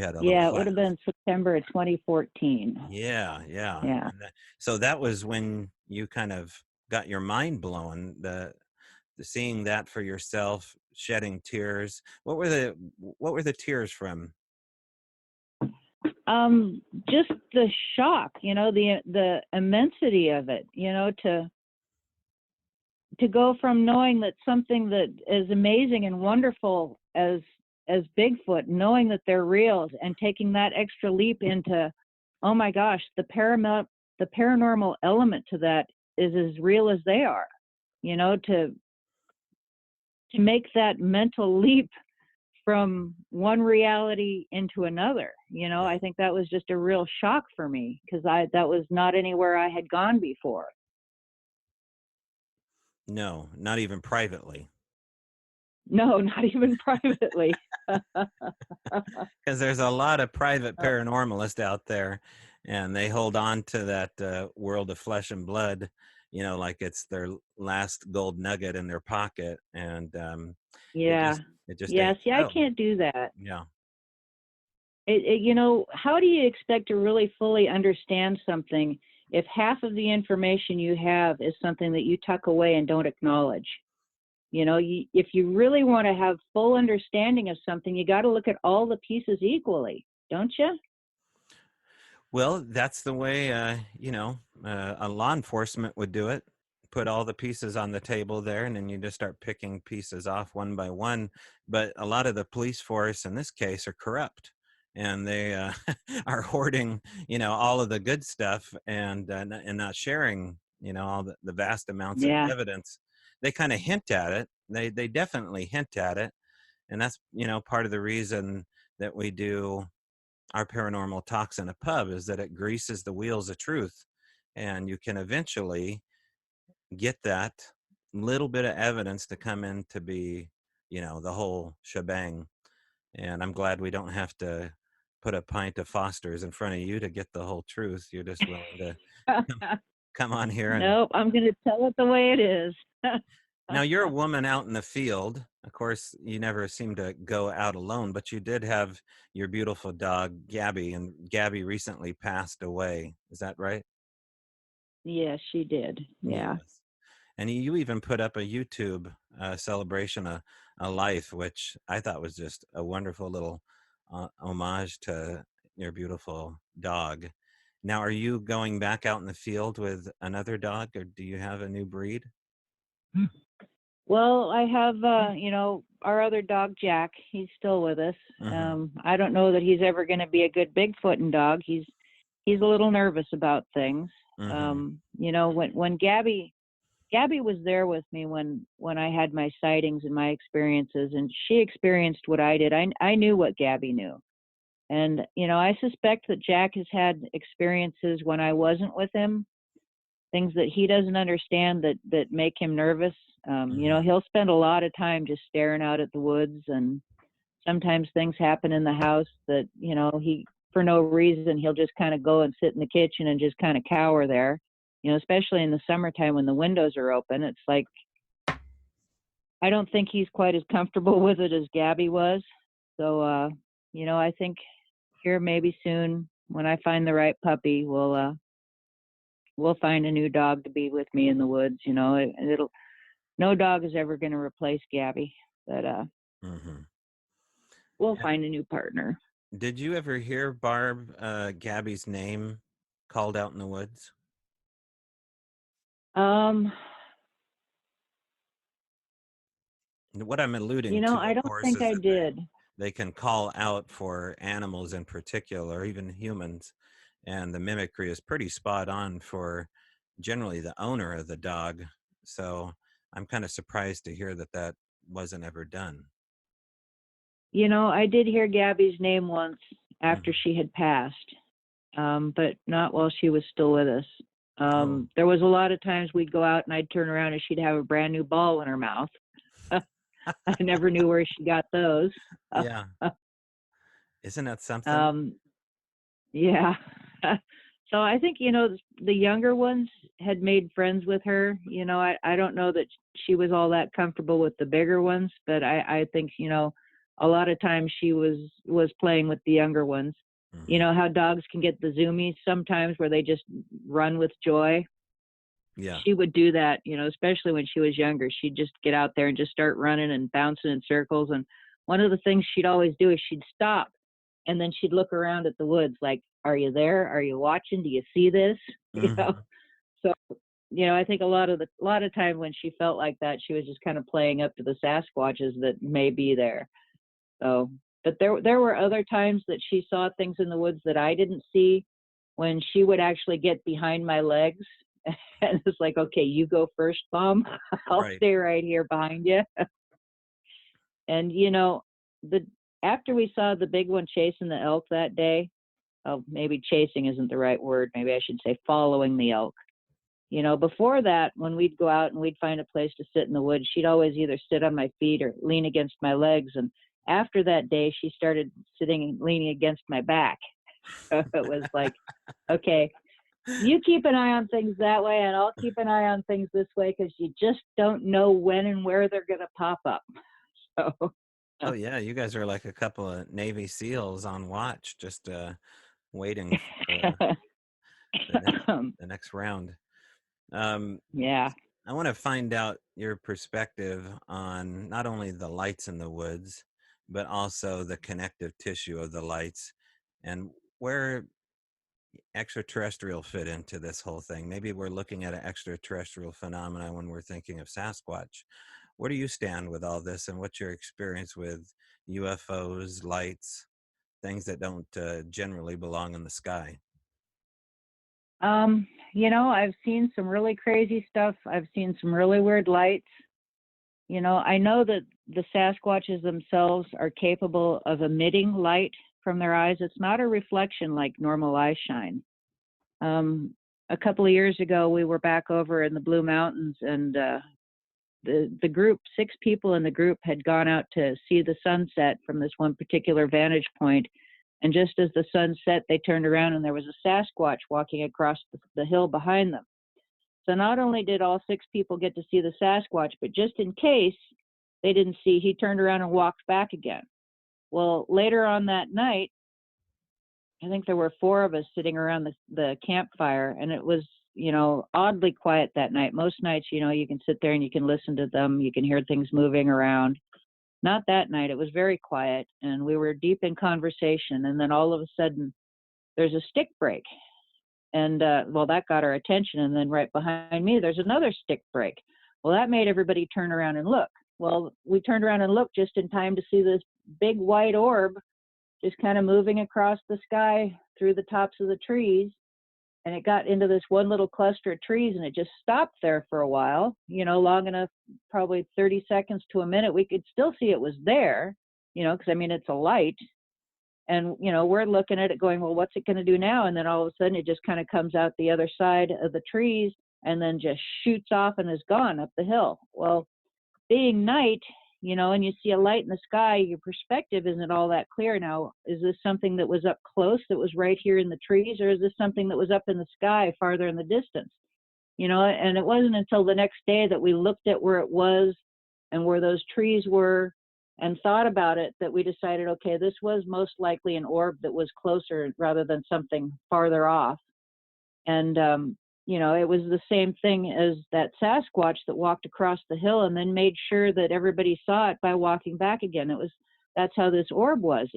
had a little Yeah, it would flat. have been September of 2014. Yeah, yeah. Yeah. And so that was when you kind of got your mind blown. The seeing that for yourself, shedding tears. What were the tears from? Just the shock, the immensity of it, to go from knowing that something that is amazing and wonderful as Bigfoot, knowing that they're real, and taking that extra leap into, oh my gosh, the paranormal element to that is as real as they are, to make that mental leap from one reality into another. I think that was just a real shock for me because that was not anywhere I had gone before. No, not even privately. No, not even privately. Because there's a lot of private paranormalists out there, and they hold on to that world of flesh and blood, like it's their last gold nugget in their pocket, and it Yeah. just it just Yeah. ain't See, I so. can't do that. Yeah. How do you expect to really fully understand something if half of the information you have is something that you tuck away and don't acknowledge? If you really want to have full understanding of something, you got to look at all the pieces equally, don't you? Well, that's the way a law enforcement would do it. Put all the pieces on the table there, and then you just start picking pieces off one by one. But a lot of the police force in this case are corrupt, and they are hoarding, all of the good stuff, and not sharing, all the vast amounts of Yeah. evidence. They kind of hint at it. They definitely hint at it, and that's part of the reason that we do our paranormal talks in a pub, is that it greases the wheels of truth, and you can eventually get that little bit of evidence to come in to be the whole shebang. And I'm glad we don't have to put a pint of Foster's in front of you to get the whole truth. You're just willing to come on here. And Nope, I'm going to tell it the way it is. now you're a woman out in the field. Of course, you never seem to go out alone, but you did have your beautiful dog, Gaby, and Gaby recently passed away. Is that right? Yes, she did. Yeah. Yes. And you even put up a YouTube celebration of a life, which I thought was just a wonderful little homage to your beautiful dog. Now, are you going back out in the field with another dog, or do you have a new breed? Well, I have, our other dog, Jack. He's still with us. Mm-hmm. I don't know that he's ever going to be a good Bigfooting dog. He's a little nervous about things. Mm-hmm. When Gaby was there with me when I had my sightings and my experiences, and she experienced what I did. I knew what Gaby knew, and I suspect that Jack has had experiences when I wasn't with him, things that he doesn't understand that make him nervous. Mm-hmm. He'll spend a lot of time just staring out at the woods, and sometimes things happen in the house that he, for no reason, he'll just kind of go and sit in the kitchen and just kind of cower there. Especially in the summertime when the windows are open. It's like I don't think he's quite as comfortable with it as Gaby was. So I think here maybe soon when I find the right puppy, we'll find a new dog to be with me in the woods. It'll no dog is ever going to replace Gaby, but Mm-hmm. we'll find a new partner. Did you ever hear Barb, Gaby's name called out in the woods? Um, What I'm alluding to, I of don't course, think is I that did. they can call out for animals in particular, even humans, and the mimicry is pretty spot on for generally the owner of the dog. So I'm kind of surprised to hear that wasn't ever done. I did hear Gaby's name once after Mm-hmm. she had passed, but not while she was still with us. Oh, There was a lot of times we'd go out and I'd turn around and she'd have a brand new ball in her mouth. I never knew where she got those. yeah. Isn't that something? um, yeah. So I think, the younger ones had made friends with her. I don't know that she was all that comfortable with the bigger ones, but I think, a lot of times she was playing with the younger ones. Mm-hmm. How dogs can get the zoomies sometimes where they just run with joy. Yeah. She would do that, especially when she was younger. She'd just get out there and just start running and bouncing in circles. And one of the things she'd always do is she'd stop and then she'd look around at the woods like, are you there? Are you watching? Do you see this? Mm-hmm. So, I think a lot of time when she felt like that, she was just kind of playing up to the Sasquatches that may be there. So, but there were other times that she saw things in the woods that I didn't see, when she would actually get behind my legs. And it's like, okay, you go first, Mom. I'll Right. stay right here behind you. And the after we saw the big one chasing the elk that day, oh, maybe chasing isn't the right word. Maybe I should say following the elk. Before that, when we'd go out and we'd find a place to sit in the woods, she'd always either sit on my feet or lean against my legs. And after that day, she started sitting and leaning against my back. So it was like, okay, you keep an eye on things that way, and I'll keep an eye on things this way, because you just don't know when and where they're going to pop up. So, Oh yeah, you guys are like a couple of Navy SEALs on watch, just waiting for the next round. yeah. I want to find out your perspective on not only the lights in the woods, but also the connective tissue of the lights, and where extraterrestrial fit into this whole thing. Maybe we're looking at an extraterrestrial phenomena when we're thinking of Sasquatch. Where do you stand with all this, and what's your experience with UFOs, lights, things that don't generally belong in the sky? I've seen some really crazy stuff. I've seen some really weird lights. I know that the Sasquatches themselves are capable of emitting light from their eyes. It's not a reflection like normal eye shine. A couple of years ago, we were back over in the Blue Mountains, and the group, 6 people in the group, had gone out to see the sunset from this one particular vantage point. And just as the sun set, they turned around and there was a Sasquatch walking across the hill behind them. So not only did all 6 people get to see the Sasquatch, but just in case they didn't see, he turned around and walked back again. Well, later on that night, I think there were 4 of us sitting around the campfire, and it was, oddly quiet that night. Most nights, you can sit there and you can listen to them. You can hear things moving around. Not that night. It was very quiet, and we were deep in conversation. And then all of a sudden, there's a stick break. And, that got our attention. And then right behind me, there's another stick break. Well, that made everybody turn around and look. Well, we turned around and looked just in time to see this big white orb just kind of moving across the sky through the tops of the trees. And it got into this one little cluster of trees, and it just stopped there for a while, long enough, probably 30 seconds to a minute. We could still see it was there, because, it's a light. And, we're looking at it going, well, what's it going to do now? And then all of a sudden it just kind of comes out the other side of the trees and then just shoots off and is gone up the hill. Well, being night, and you see a light in the sky, your perspective isn't all that clear. Now, is this something that was up close, that was right here in the trees, or is this something that was up in the sky farther in the distance? And it wasn't until the next day that we looked at where it was and where those trees were and thought about it, that we decided, okay, this was most likely an orb that was closer rather than something farther off. And, it was the same thing as that Sasquatch that walked across the hill and then made sure that everybody saw it by walking back again. That's how this orb was.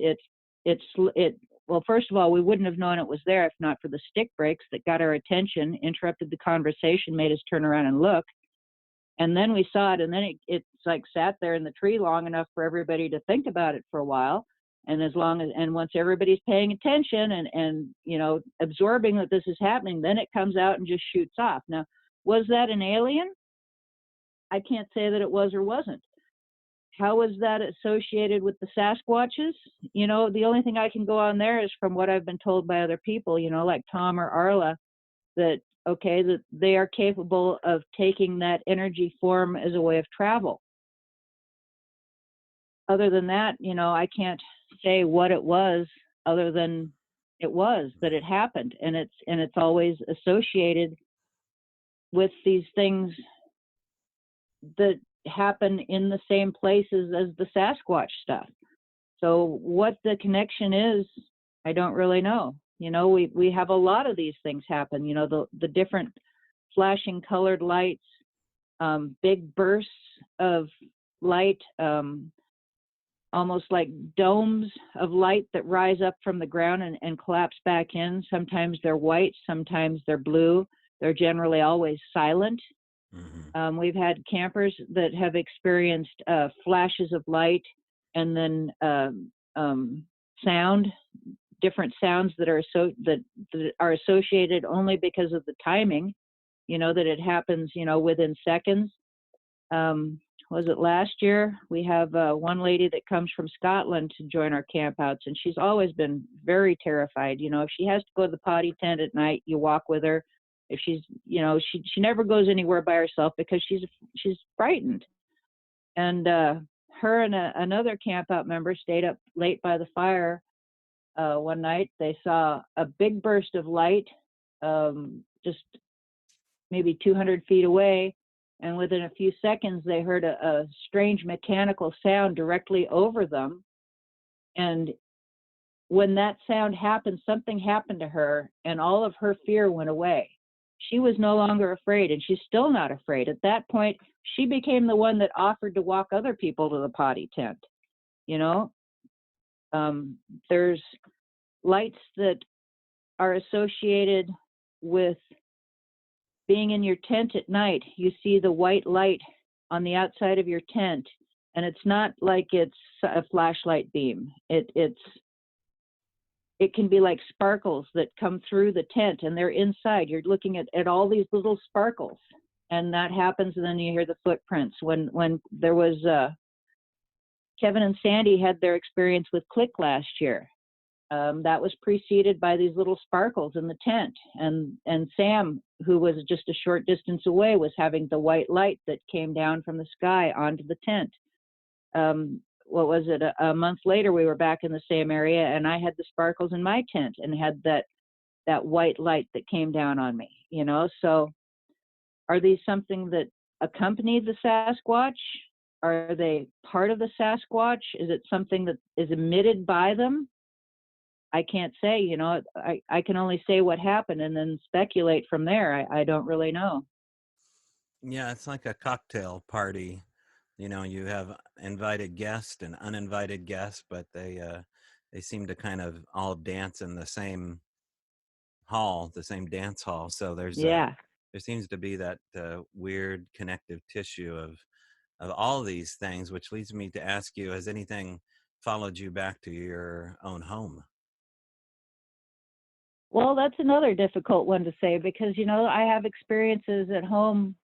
Well, first of all, we wouldn't have known it was there if not for the stick breaks that got our attention, interrupted the conversation, made us turn around and look. And then we saw it, and then it's like sat there in the tree long enough for everybody to think about it for a while. And once everybody's paying attention and absorbing that this is happening, then it comes out and just shoots off. Now, was that an alien? I can't say that it was or wasn't. How was that associated with the Sasquatches? The only thing I can go on there is from what I've been told by other people, like Tom or Arla, that they are capable of taking that energy form as a way of travel. Other than that, I can't say what it was, other than that it happened, and it's always associated with these things that happen in the same places as the Sasquatch stuff. So what the connection is, I don't really know. We have a lot of these things happen, the different flashing colored lights, big bursts of light, almost like domes of light that rise up from the ground and collapse back in. Sometimes they're white, sometimes they're blue. They're generally always silent. Mm-hmm. We've had campers that have experienced flashes of light and then sound, different sounds that are associated only because of the timing, that it happens, within seconds. Was it last year? We have one lady that comes from Scotland to join our campouts, and she's always been very terrified. If she has to go to the potty tent at night, you walk with her. If she's, she never goes anywhere by herself because she's frightened. And her and another camp out member stayed up late by the fire. One night they saw a big burst of light, just maybe 200 feet away. And within a few seconds, they heard a strange mechanical sound directly over them. And when that sound happened, something happened to her, and all of her fear went away. She was no longer afraid, and she's still not afraid. At that point, she became the one that offered to walk other people to the potty tent. There's lights that are associated with being in your tent at night. You see the white light on the outside of your tent, and it's not like it's a flashlight beam. It can be like sparkles that come through the tent, and they're inside. You're looking at all these little sparkles, and that happens, and then you hear the footprints. When there was Kevin and Sandy had their experience with Click last year. That was preceded by these little sparkles in the tent, and Sam, who was just a short distance away, was having the white light that came down from the sky onto the tent. What was it? A month later, we were back in the same area, and I had the sparkles in my tent and had that white light that came down on me. So are these something that accompany the Sasquatch? Are they part of the Sasquatch? Is it something that is emitted by them? I can't say. I can only say what happened and then speculate from there. I don't really know. Yeah, it's like a cocktail party. You have invited guests and uninvited guests, but they seem to kind of all dance in the same hall, the same dance hall. So there seems to be that weird connective tissue of all these things, which leads me to ask you: has anything followed you back to your own home? Well, that's another difficult one to say because I have experiences at home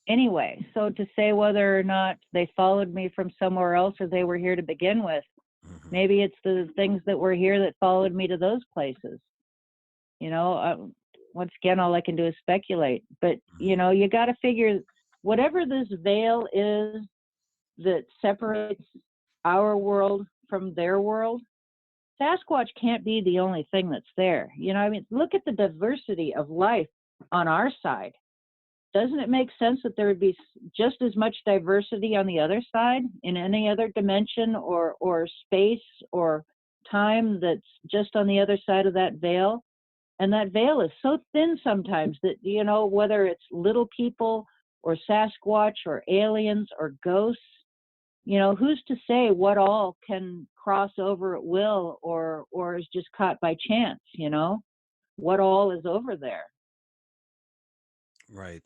anyway. So to say whether or not they followed me from somewhere else or they were here to begin with, maybe it's the things that were here that followed me to those places. Once again, all I can do is speculate. But, you got to figure whatever this veil is that separates our world from their world, Sasquatch can't be the only thing that's there. Look at the diversity of life on our side. Doesn't it make sense that there would be just as much diversity on the other side in any other dimension or space or time that's just on the other side of that veil? And that veil is so thin sometimes that, whether it's little people or Sasquatch or aliens or ghosts, who's to say what all can cross over at will or is just caught by chance, what all is over there. Right.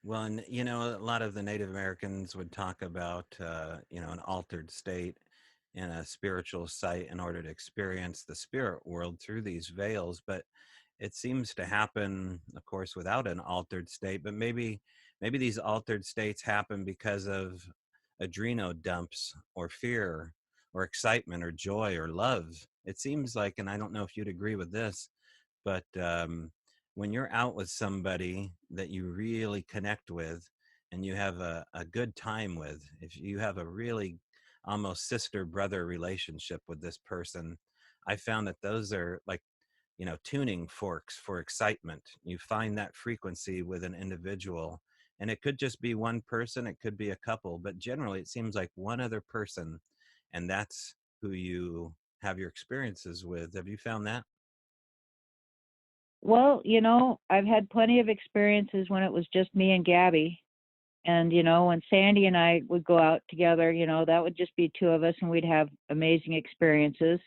Well, and a lot of the Native Americans would talk about, an altered state in a spiritual site in order to experience the spirit world through these veils. But it seems to happen, of course, without an altered state. But maybe these altered states happen because of adrenal dumps or fear or excitement or joy or love. It seems like, and I don't know if you'd agree with this, but when you're out with somebody that you really connect with and you have a good time with, if you have a really almost sister-brother relationship with this person, I found that those are like, tuning forks for excitement. You find that frequency with an individual, and it could just be one person, it could be a couple, but generally it seems like one other person, and that's who you have your experiences with. Have you found that? Well, I've had plenty of experiences when it was just me and Gaby. And, when Sandy and I would go out together, that would just be two of us and we'd have amazing experiences.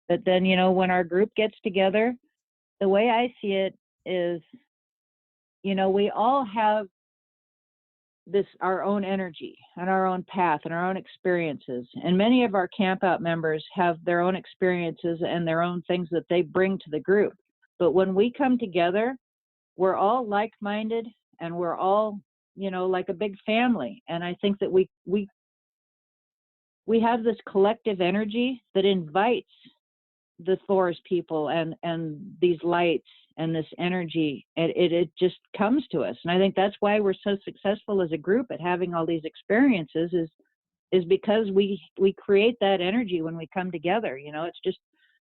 But then, when our group gets together, the way I see it is, we all have our own energy and our own path and our own experiences. And many of our camp out members have their own experiences and their own things that they bring to the group. But when we come together, we're all like-minded and we're all, like a big family. And I think that we have this collective energy that invites the forest people and these lights and this energy, it just comes to us. And I think that's why we're so successful as a group at having all these experiences, is because we create that energy when we come together. You know, it's just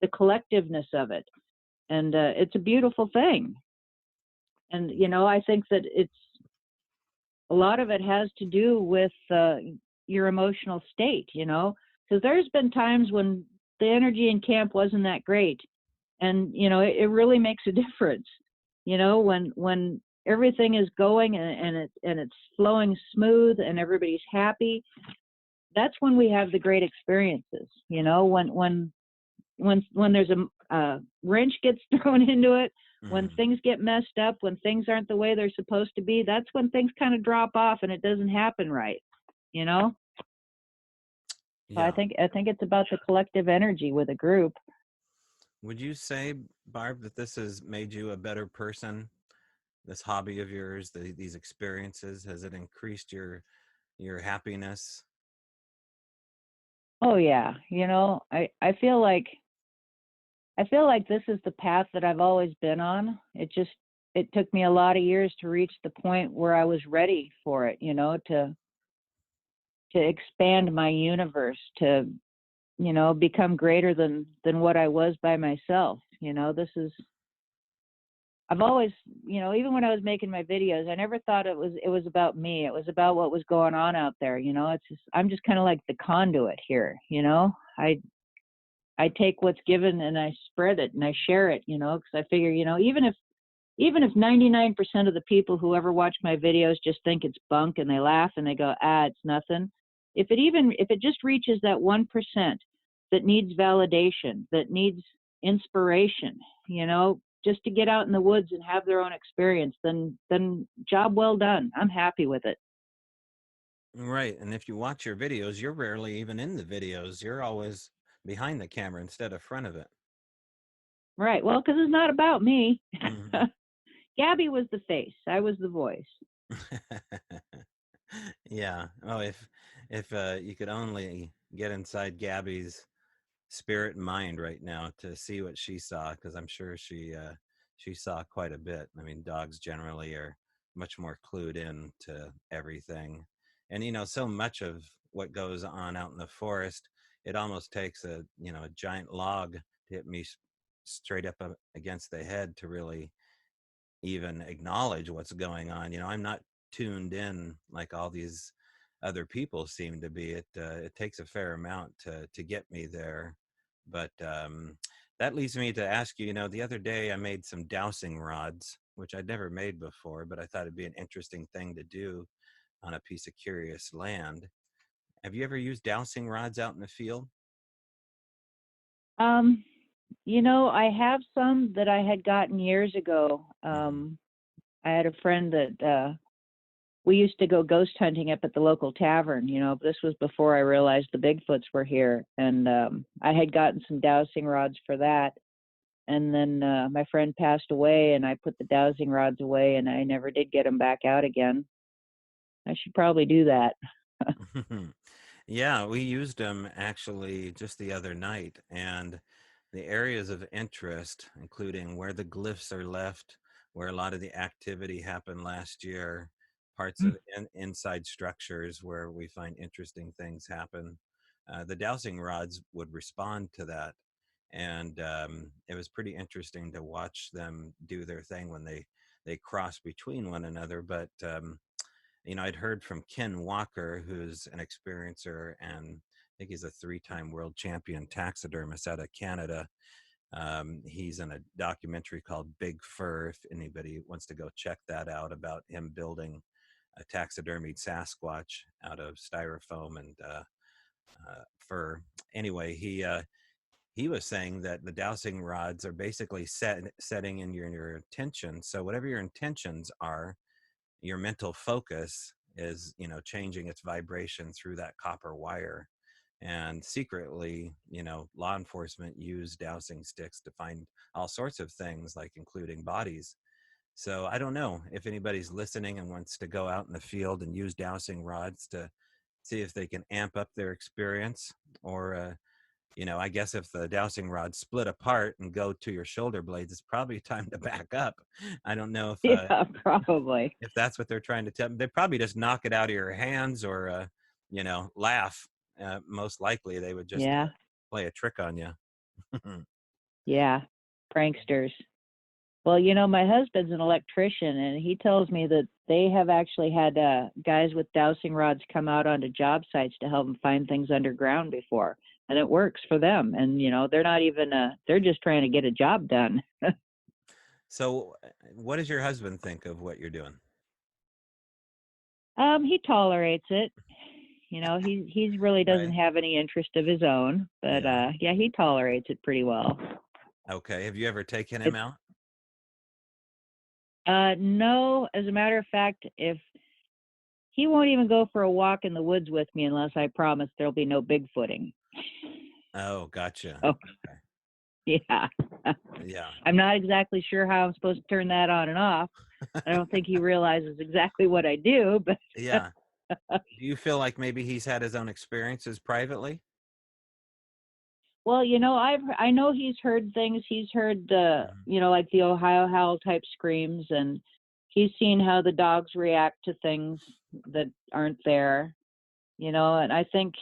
the collectiveness of it, and it's a beautiful thing. And you know, I think that it's a lot of it has to do with your emotional state. You know, because there's been times when the energy in camp wasn't that great, and you know, it really makes a difference. You know, when everything is going and it's flowing smooth and everybody's happy, that's when we have the great experiences. You know, when there's a wrench gets thrown into it, when things get messed up, when things aren't the way they're supposed to be, that's when things kind of drop off and it doesn't happen right. You know, so Yeah. I think it's about the collective energy with a group. Would you say, Barb, that this has made you a better person? This hobby of yours, these experiences, has it increased your happiness? Oh yeah, you know, I feel like this is the path that I've always been on. It took me a lot of years to reach the point where I was ready for it, you know, to expand my universe, to, you know, become greater than what I was by myself. You know, I've always, you know, even when I was making my videos, I never thought it was about me. It was about what was going on out there, you know. It's just I'm just kind of like the conduit here, you know. I take what's given and I spread it and I share it, you know, because I figure, you know, even if 99% of the people who ever watch my videos just think it's bunk and they laugh and they go, it's nothing. If it just reaches that 1% that needs validation, that needs inspiration, you know, just to get out in the woods and have their own experience, then job well done. I'm happy with it. Right. And if you watch your videos, you're rarely even in the videos. You're always behind the camera instead of front of it. Right. Well, because it's not about me. Mhm. Gaby was the face. I was the voice. Yeah. Oh, if you could only get inside Gabby's spirit and mind right now to see what she saw, because I'm sure she saw quite a bit. I mean, dogs generally are much more clued in to everything, and you know, so much of what goes on out in the forest, it almost takes a giant log to hit me straight up against the head to really even acknowledge what's going on. You know, I'm not tuned in like all these other people seem to be. It takes a fair amount to get me there. But that leads me to ask you. You know, the other day I made some dowsing rods, which I'd never made before, but I thought it'd be an interesting thing to do on a piece of curious land. Have you ever used dowsing rods out in the field? Um, you know, I have some that I had gotten years ago. Hmm. I had a friend that we used to go ghost hunting up at the local tavern. You know, this was before I realized the Bigfoots were here, and I had gotten some dowsing rods for that. And then my friend passed away, and I put the dowsing rods away, and I never did get them back out again. I should probably do that. Yeah, we used them actually just the other night, and the areas of interest, including where the glyphs are left, where a lot of the activity happened last year, parts of inside structures where we find interesting things happen. The dowsing rods would respond to that, and it was pretty interesting to watch them do their thing when they cross between one another. But you know, I'd heard from Ken Walker, who's an experiencer, and I think he's a three-time world champion taxidermist out of Canada. He's in a documentary called Big Fur, if anybody wants to go check that out, about him building a taxidermied Sasquatch out of styrofoam and fur. Anyway, he was saying that the dowsing rods are basically setting in your intention. So whatever your intentions are, your mental focus is, you know, changing its vibration through that copper wire. And secretly, you know, law enforcement use dowsing sticks to find all sorts of things, like including bodies. So I don't know if anybody's listening and wants to go out in the field and use dowsing rods to see if they can amp up their experience, or I guess if the dowsing rod split apart and go to your shoulder blades, it's probably time to back up. I don't know Yeah, probably. if that's what they're trying to tell. They probably just knock it out of your hands or, laugh. Most likely they would just Yeah. play a trick on you. Yeah. Pranksters. Well, my husband's an electrician, and he tells me that they have actually had guys with dowsing rods come out onto job sites to help them find things underground before, and it works for them. And they're not even they're just trying to get a job done. So, what does your husband think of what you're doing? He tolerates it. He's really doesn't Right. have any interest of his own, but Yeah. yeah, he tolerates it pretty well. Okay. Have you ever taken him It's out? no, as a matter of fact, if he won't even go for a walk in the woods with me unless I promise there'll be no bigfooting. Oh, gotcha. Oh, Okay. yeah. Yeah. I'm not exactly sure how I'm supposed to turn that on and off. I don't think he realizes exactly what I do, but Yeah. Do you feel like maybe he's had his own experiences privately? well, I know he's heard things. He's heard the, Mhm. like the Ohio Howl type screams, and he's seen how the dogs react to things that aren't there, and I think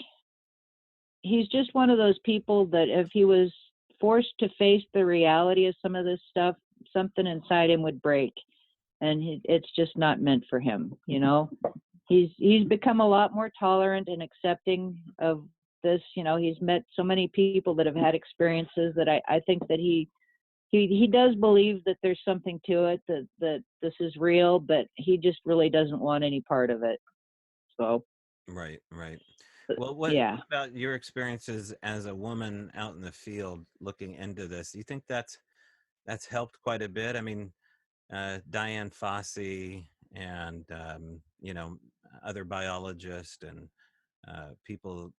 he's just one of those people that if he was forced to face the reality of some of this stuff, something inside him would break, and it's just not meant for him. He's become a lot more tolerant and accepting of this. He's met so many people that have had experiences that I think that he does believe that there's something to it, that this is real, but he just really doesn't want any part of it. So Right, right. Well, what yeah. about your experiences as a woman out in the field looking into this? Do you think that's helped quite a bit? I mean, Diane Fossey and other biologists and people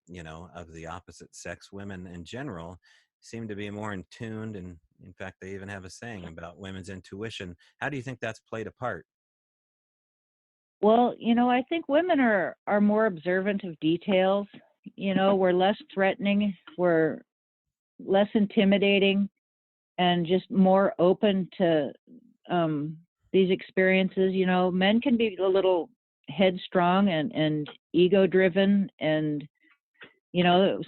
of the opposite sex, women in general, seem to be more in tuned, and in fact, they even have a saying about women's intuition. How do you think that's played a part? Well, I think women are more observant of details. We're less threatening, we're less intimidating, and just more open to these experiences. Men can be a little headstrong and ego driven, and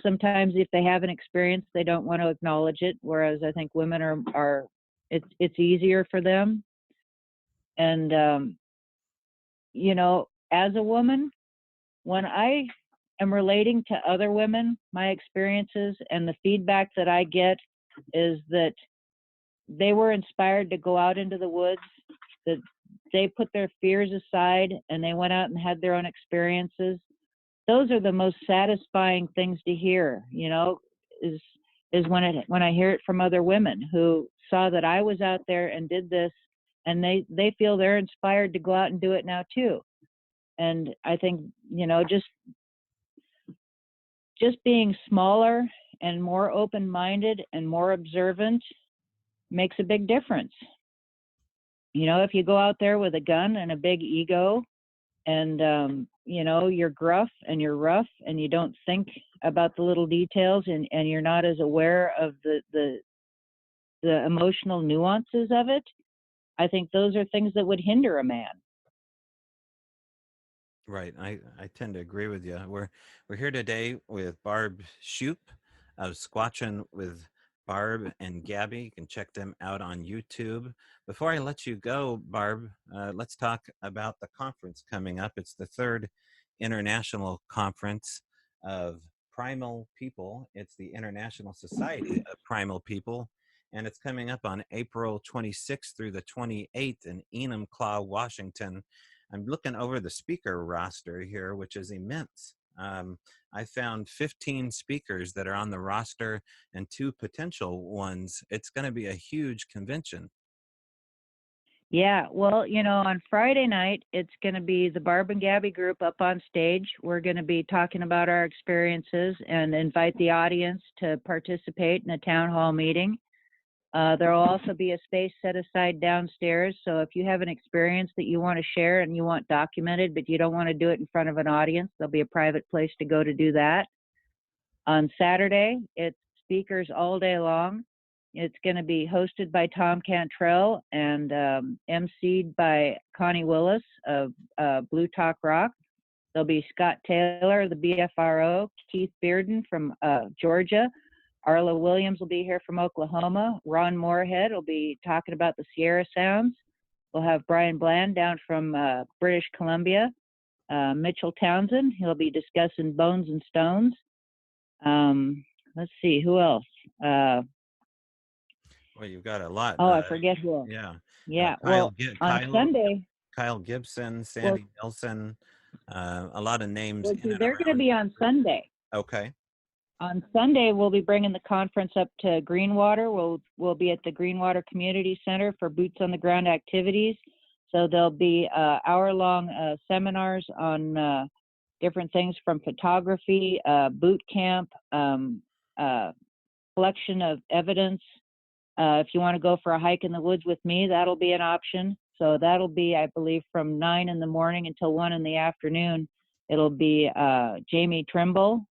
sometimes if they have an experience, they don't want to acknowledge it. Whereas I think women are it's easier for them. And as a woman, when I am relating to other women, my experiences and the feedback that I get is that they were inspired to go out into the woods, that they put their fears aside and they went out and had their own experiences. Those are the most satisfying things to hear, is when I hear it from other women who saw that I was out there and did this, and they feel they're inspired to go out and do it now too. And I think, just being smaller and more open-minded and more observant makes a big difference. If you go out there with a gun and a big ego, and you're gruff and you're rough and you don't think about the little details, and you're not as aware of the emotional nuances of it, I think those are things that would hinder a man. Right. I tend to agree with you. We're here today with Barb Shupe of Squatching with Barb and Gaby. You can check them out on YouTube. Before I let you go, Barb, let's talk about the conference coming up. It's the third international conference of primal people. It's the International Society of Primal People, and it's coming up on April 26th through the 28th in Enumclaw, Washington. I'm looking over the speaker roster here, which is immense. I found 15 speakers that are on the roster and 2 potential ones. It's going to be a huge convention. Yeah, well, on Friday night, it's going to be the Barb and Gaby group up on stage. We're going to be talking about our experiences and invite the audience to participate in a town hall meeting. There will also be a space set aside downstairs. So if you have an experience that you want to share and you want documented, but you don't want to do it in front of an audience, there'll be a private place to go to do that. On Saturday, it's speakers all day long. It's going to be hosted by Tom Cantrell and emceed by Connie Willis of Blue Talk Rock. There'll be Scott Taylor, the BFRO, Keith Bearden from Georgia. Arla Williams will be here from Oklahoma. Ron Moorhead will be talking about the Sierra Sounds. We'll have Brian Bland down from British Columbia. Mitchell Townsend, he'll be discussing Bones and Stones. Let's see, who else? Well, you've got a lot. I forget who else. Yeah. Yeah, well, on Sunday. Kyle Gibson, Sandy Nelson, a lot of names. Well, they're going to be on Sunday. Okay. On Sunday, we'll be bringing the conference up to Greenwater. We'll be at the Greenwater Community Center for boots on the ground activities. So there'll be hour-long seminars on different things from photography, boot camp, collection of evidence. If you want to go for a hike in the woods with me, that'll be an option. So that'll be, I believe, from 9 in the morning until 1 in the afternoon. It'll be Jamie Trimble.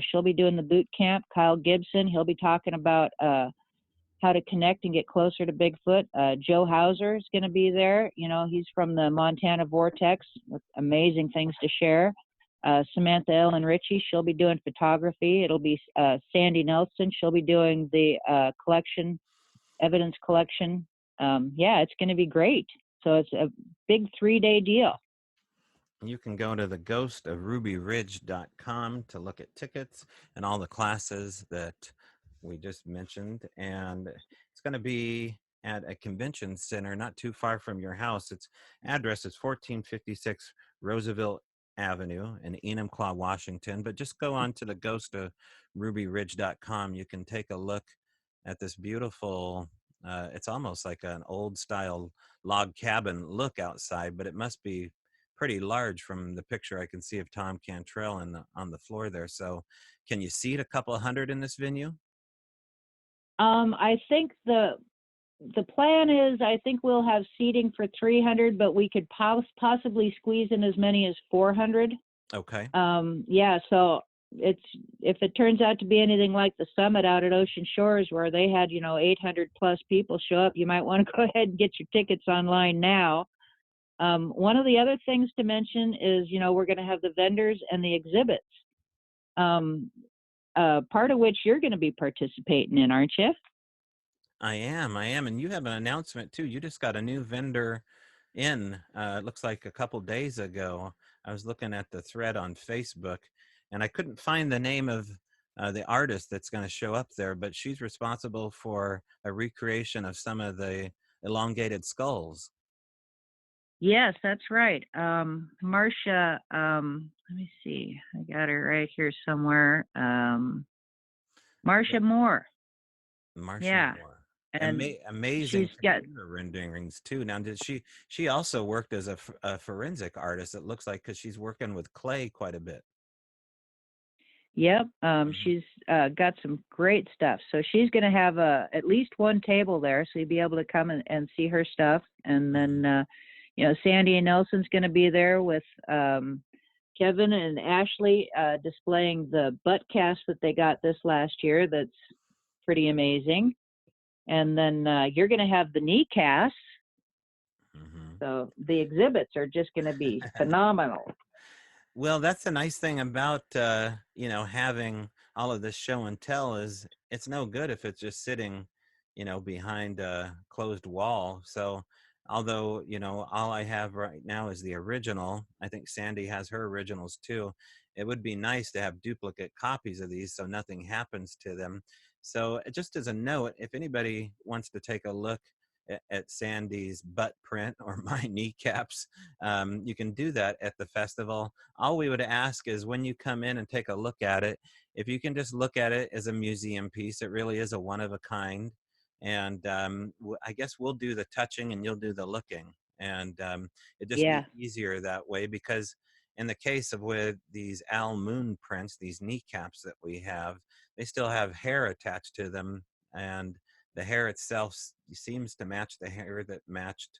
She'll be doing the boot camp. Kyle Gibson, he'll be talking about how to connect and get closer to Bigfoot. Joe Hauser is going to be there. You know, he's from the Montana Vortex with amazing things to share. Samantha Ellen Ritchie, she'll be doing photography. It'll be Sandy Nelson. She'll be doing the evidence collection. Yeah, it's going to be great. So it's a big 3-day deal. You can go to the ghostofrubyridge.com to look at tickets and all the classes that we just mentioned. And it's going to be at a convention center not too far from your house. Its address is 1456 Roosevelt Avenue in Enumclaw, Washington. But just go on to the ghostofrubyridge.com. You can take a look at this beautiful, it's almost like an old style log cabin look outside, but it must be pretty large from the picture I can see of Tom Cantrell on the floor there. So can you seat a couple hundred in this venue? I think the plan is, I think we'll have seating for 300, but we could possibly squeeze in as many as 400. Okay. Yeah, so if it turns out to be anything like the summit out at Ocean Shores where they had, 800 plus people show up, you might want to go ahead and get your tickets online now. One of the other things to mention is, we're going to have the vendors and the exhibits, part of which you're going to be participating in, aren't you? I am. And you have an announcement too. You just got a new vendor in, it looks like a couple days ago. I was looking at the thread on Facebook and I couldn't find the name of the artist that's going to show up there, but she's responsible for a recreation of some of the elongated skulls. Yes, that's right. Marcia, let me see. I got her right here somewhere. Marcia Moore. Marcia Moore. And amazing computer renderings too. Now, did she also worked as a forensic artist, it looks like, because she's working with clay quite a bit. Yep. She's got some great stuff. So she's going to have at least one table there, so you'll be able to come and see her stuff. And then, Sandy and Nelson's going to be there with Kevin and Ashley displaying the butt cast that they got this last year. That's pretty amazing. And then you're going to have the knee casts. Mm-hmm. So the exhibits are just going to be phenomenal. Well, that's the nice thing about, having all of this show and tell is it's no good if it's just sitting, behind a closed wall. So although, all I have right now is the original, I think Sandy has her originals too. It would be nice to have duplicate copies of these so nothing happens to them. So just as a note, if anybody wants to take a look at Sandy's butt print or my kneecaps, you can do that at the festival. All we would ask is when you come in and take a look at it, if you can just look at it as a museum piece. It really is a one of a kind. And I guess we'll do the touching and you'll do the looking. And it just be easier that way, because in the case of with these Al Moon prints, these kneecaps that we have, they still have hair attached to them, and the hair itself seems to match the hair that matched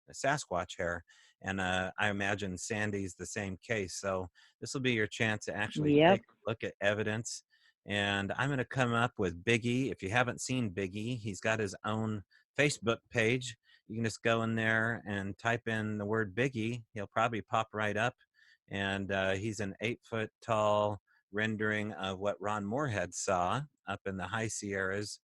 the Sasquatch hair. And I imagine Sandy's the same case. So this will be your chance to actually take a look at evidence And I'm going to come up with Biggie. If you haven't seen Biggie, he's got his own Facebook page. You can just go in there and type in the word Biggie. He'll probably pop right up. And he's an 8-foot tall rendering of what Ron Moorhead saw up in the high Sierras.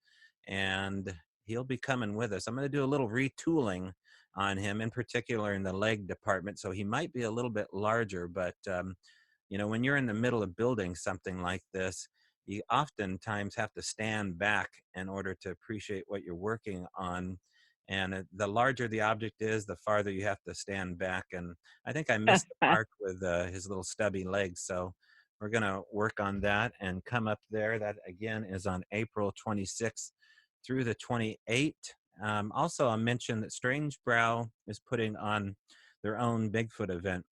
And he'll be coming with us. I'm going to do a little retooling on him, in particular in the leg department. So he might be a little bit larger, but when you're in the middle of building something like this, you oftentimes have to stand back in order to appreciate what you're working on. And the larger the object is, the farther you have to stand back. And I think I missed the mark with his little stubby legs. So we're going to work on that and come up there. That, again, is on April 26th through the 28th. Also, I'll mention that Strange Brow is putting on their own Bigfoot event.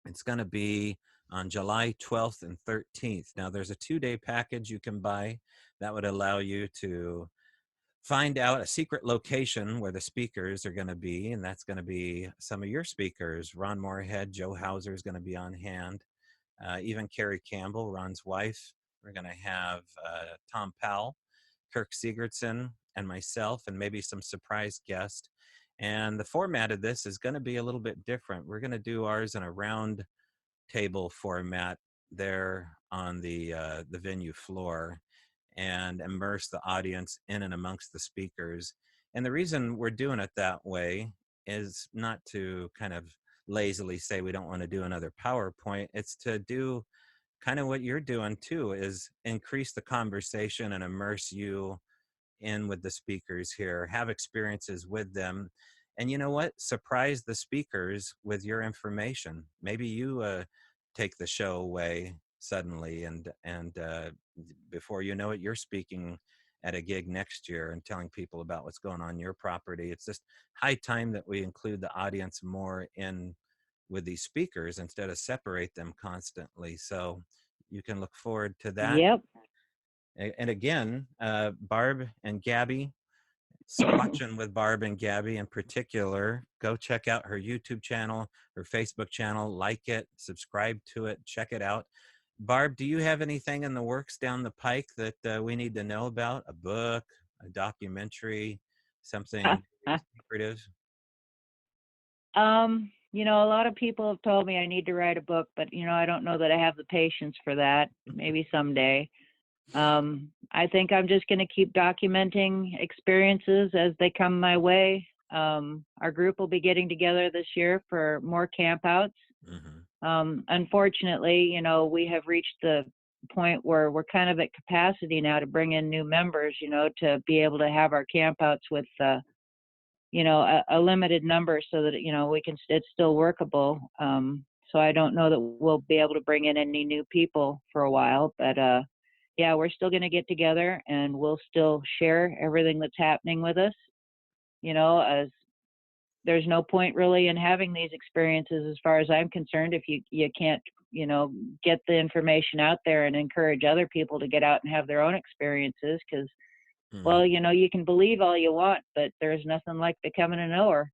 It's going to be on July 12th and 13th. Now, there's a 2-day package you can buy that would allow you to find out a secret location where the speakers are going to be, and that's going to be some of your speakers. Ron Moorhead, Joe Hauser is going to be on hand, even Carrie Campbell, Ron's wife. We're going to have Tom Powell, Kirk Sigurdsson, and myself, and maybe some surprise guest. And the format of this is going to be a little bit different. We're going to do ours in a round table format there on the venue floor and immerse the audience in and amongst the speakers. And the reason we're doing it that way is not to kind of lazily say we don't want to do another PowerPoint. It's to do kind of what you're doing too, is increase the conversation and immerse you in with the speakers here, have experiences with them. And you know what? Surprise the speakers with your information. Maybe you take the show away suddenly, and before you know it, you're speaking at a gig next year and telling people about what's going on your property. It's just high time that we include the audience more in with these speakers instead of separate them constantly. So you can look forward to that. Yep. And again, Barb and Gaby, Squatching with Barb and Gaby in particular, go check out her YouTube channel, her Facebook channel, like it, subscribe to it, check it out. Barb, do you have anything in the works down the pike that we need to know about? A book, a documentary, something secretive? A lot of people have told me I need to write a book, but I don't know that I have the patience for that. Maybe someday. I think I'm just going to keep documenting experiences as they come my way. Our group will be getting together this year for more campouts. Mm-hmm. Unfortunately, we have reached the point where we're kind of at capacity now to bring in new members, to be able to have our campouts with, a limited number so that, it's still workable. So I don't know that we'll be able to bring in any new people for a while, but, yeah, we're still going to get together and we'll still share everything that's happening with us, as there's no point really in having these experiences as far as I'm concerned if you can't, get the information out there and encourage other people to get out and have their own experiences because, well, you can believe all you want, but there's nothing like becoming a knower.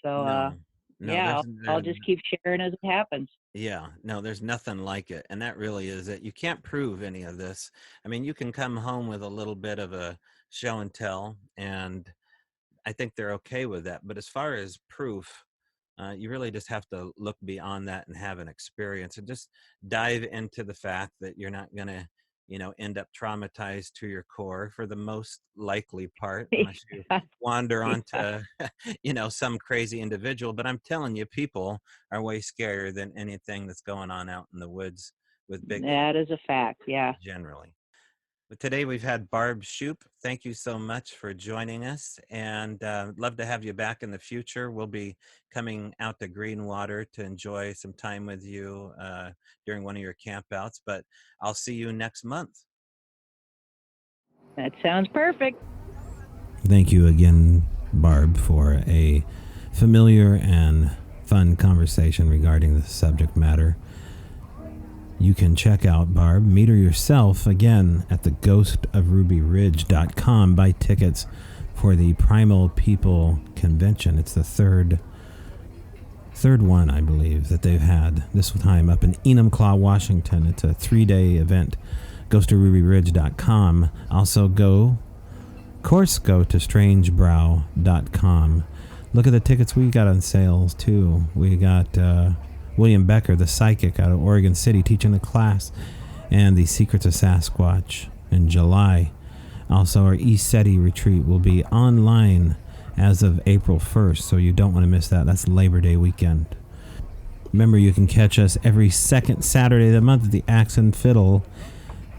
So, yeah, I'll just keep sharing as it happens. Yeah, no, there's nothing like it. And that really is it. You can't prove any of this. I mean, you can come home with a little bit of a show and tell, and I think they're okay with that. But as far as proof, you really just have to look beyond that and have an experience and just dive into the fact that you're not going to, end up traumatized to your core for the most likely part, unless you wander onto, some crazy individual. But I'm telling you, people are way scarier than anything that's going on out in the woods with Bigfoot. That is a fact, yeah. Generally. But today we've had Barb Shupe. Thank you so much for joining us, and love to have you back in the future. We'll be coming out to Greenwater to enjoy some time with you during one of your campouts, but I'll see you next month. That sounds perfect. Thank you again, Barb, for a familiar and fun conversation regarding the subject matter. You can check out Barb, meet her yourself, again, at the ghostofrubyridge.com. Buy tickets for the Primal People Convention. It's the third one, I believe, that they've had, this time up in Enumclaw, Washington. It's a 3-day event goes to rubyridge.com. Also go to strangebrow.com. Look at the tickets we got on sales too. We got William Becker, the psychic out of Oregon City, teaching a class, and the Secrets of Sasquatch in July. Also, our ESETI retreat will be online as of April 1st, so you don't want to miss that. That's Labor Day weekend. Remember, you can catch us every second Saturday of the month at the Axe and Fiddle,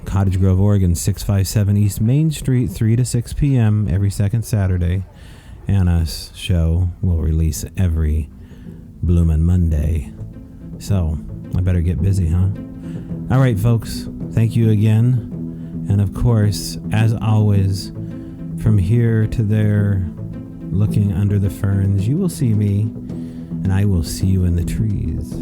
Cottage Grove, Oregon, 657 East Main Street, 3 to 6 p.m. every second Saturday. Anna's show will release every bloomin' Monday. So, I better get busy, huh? All right, folks. Thank you again. And of course, as always, from here to there, looking under the ferns, you will see me, and I will see you in the trees.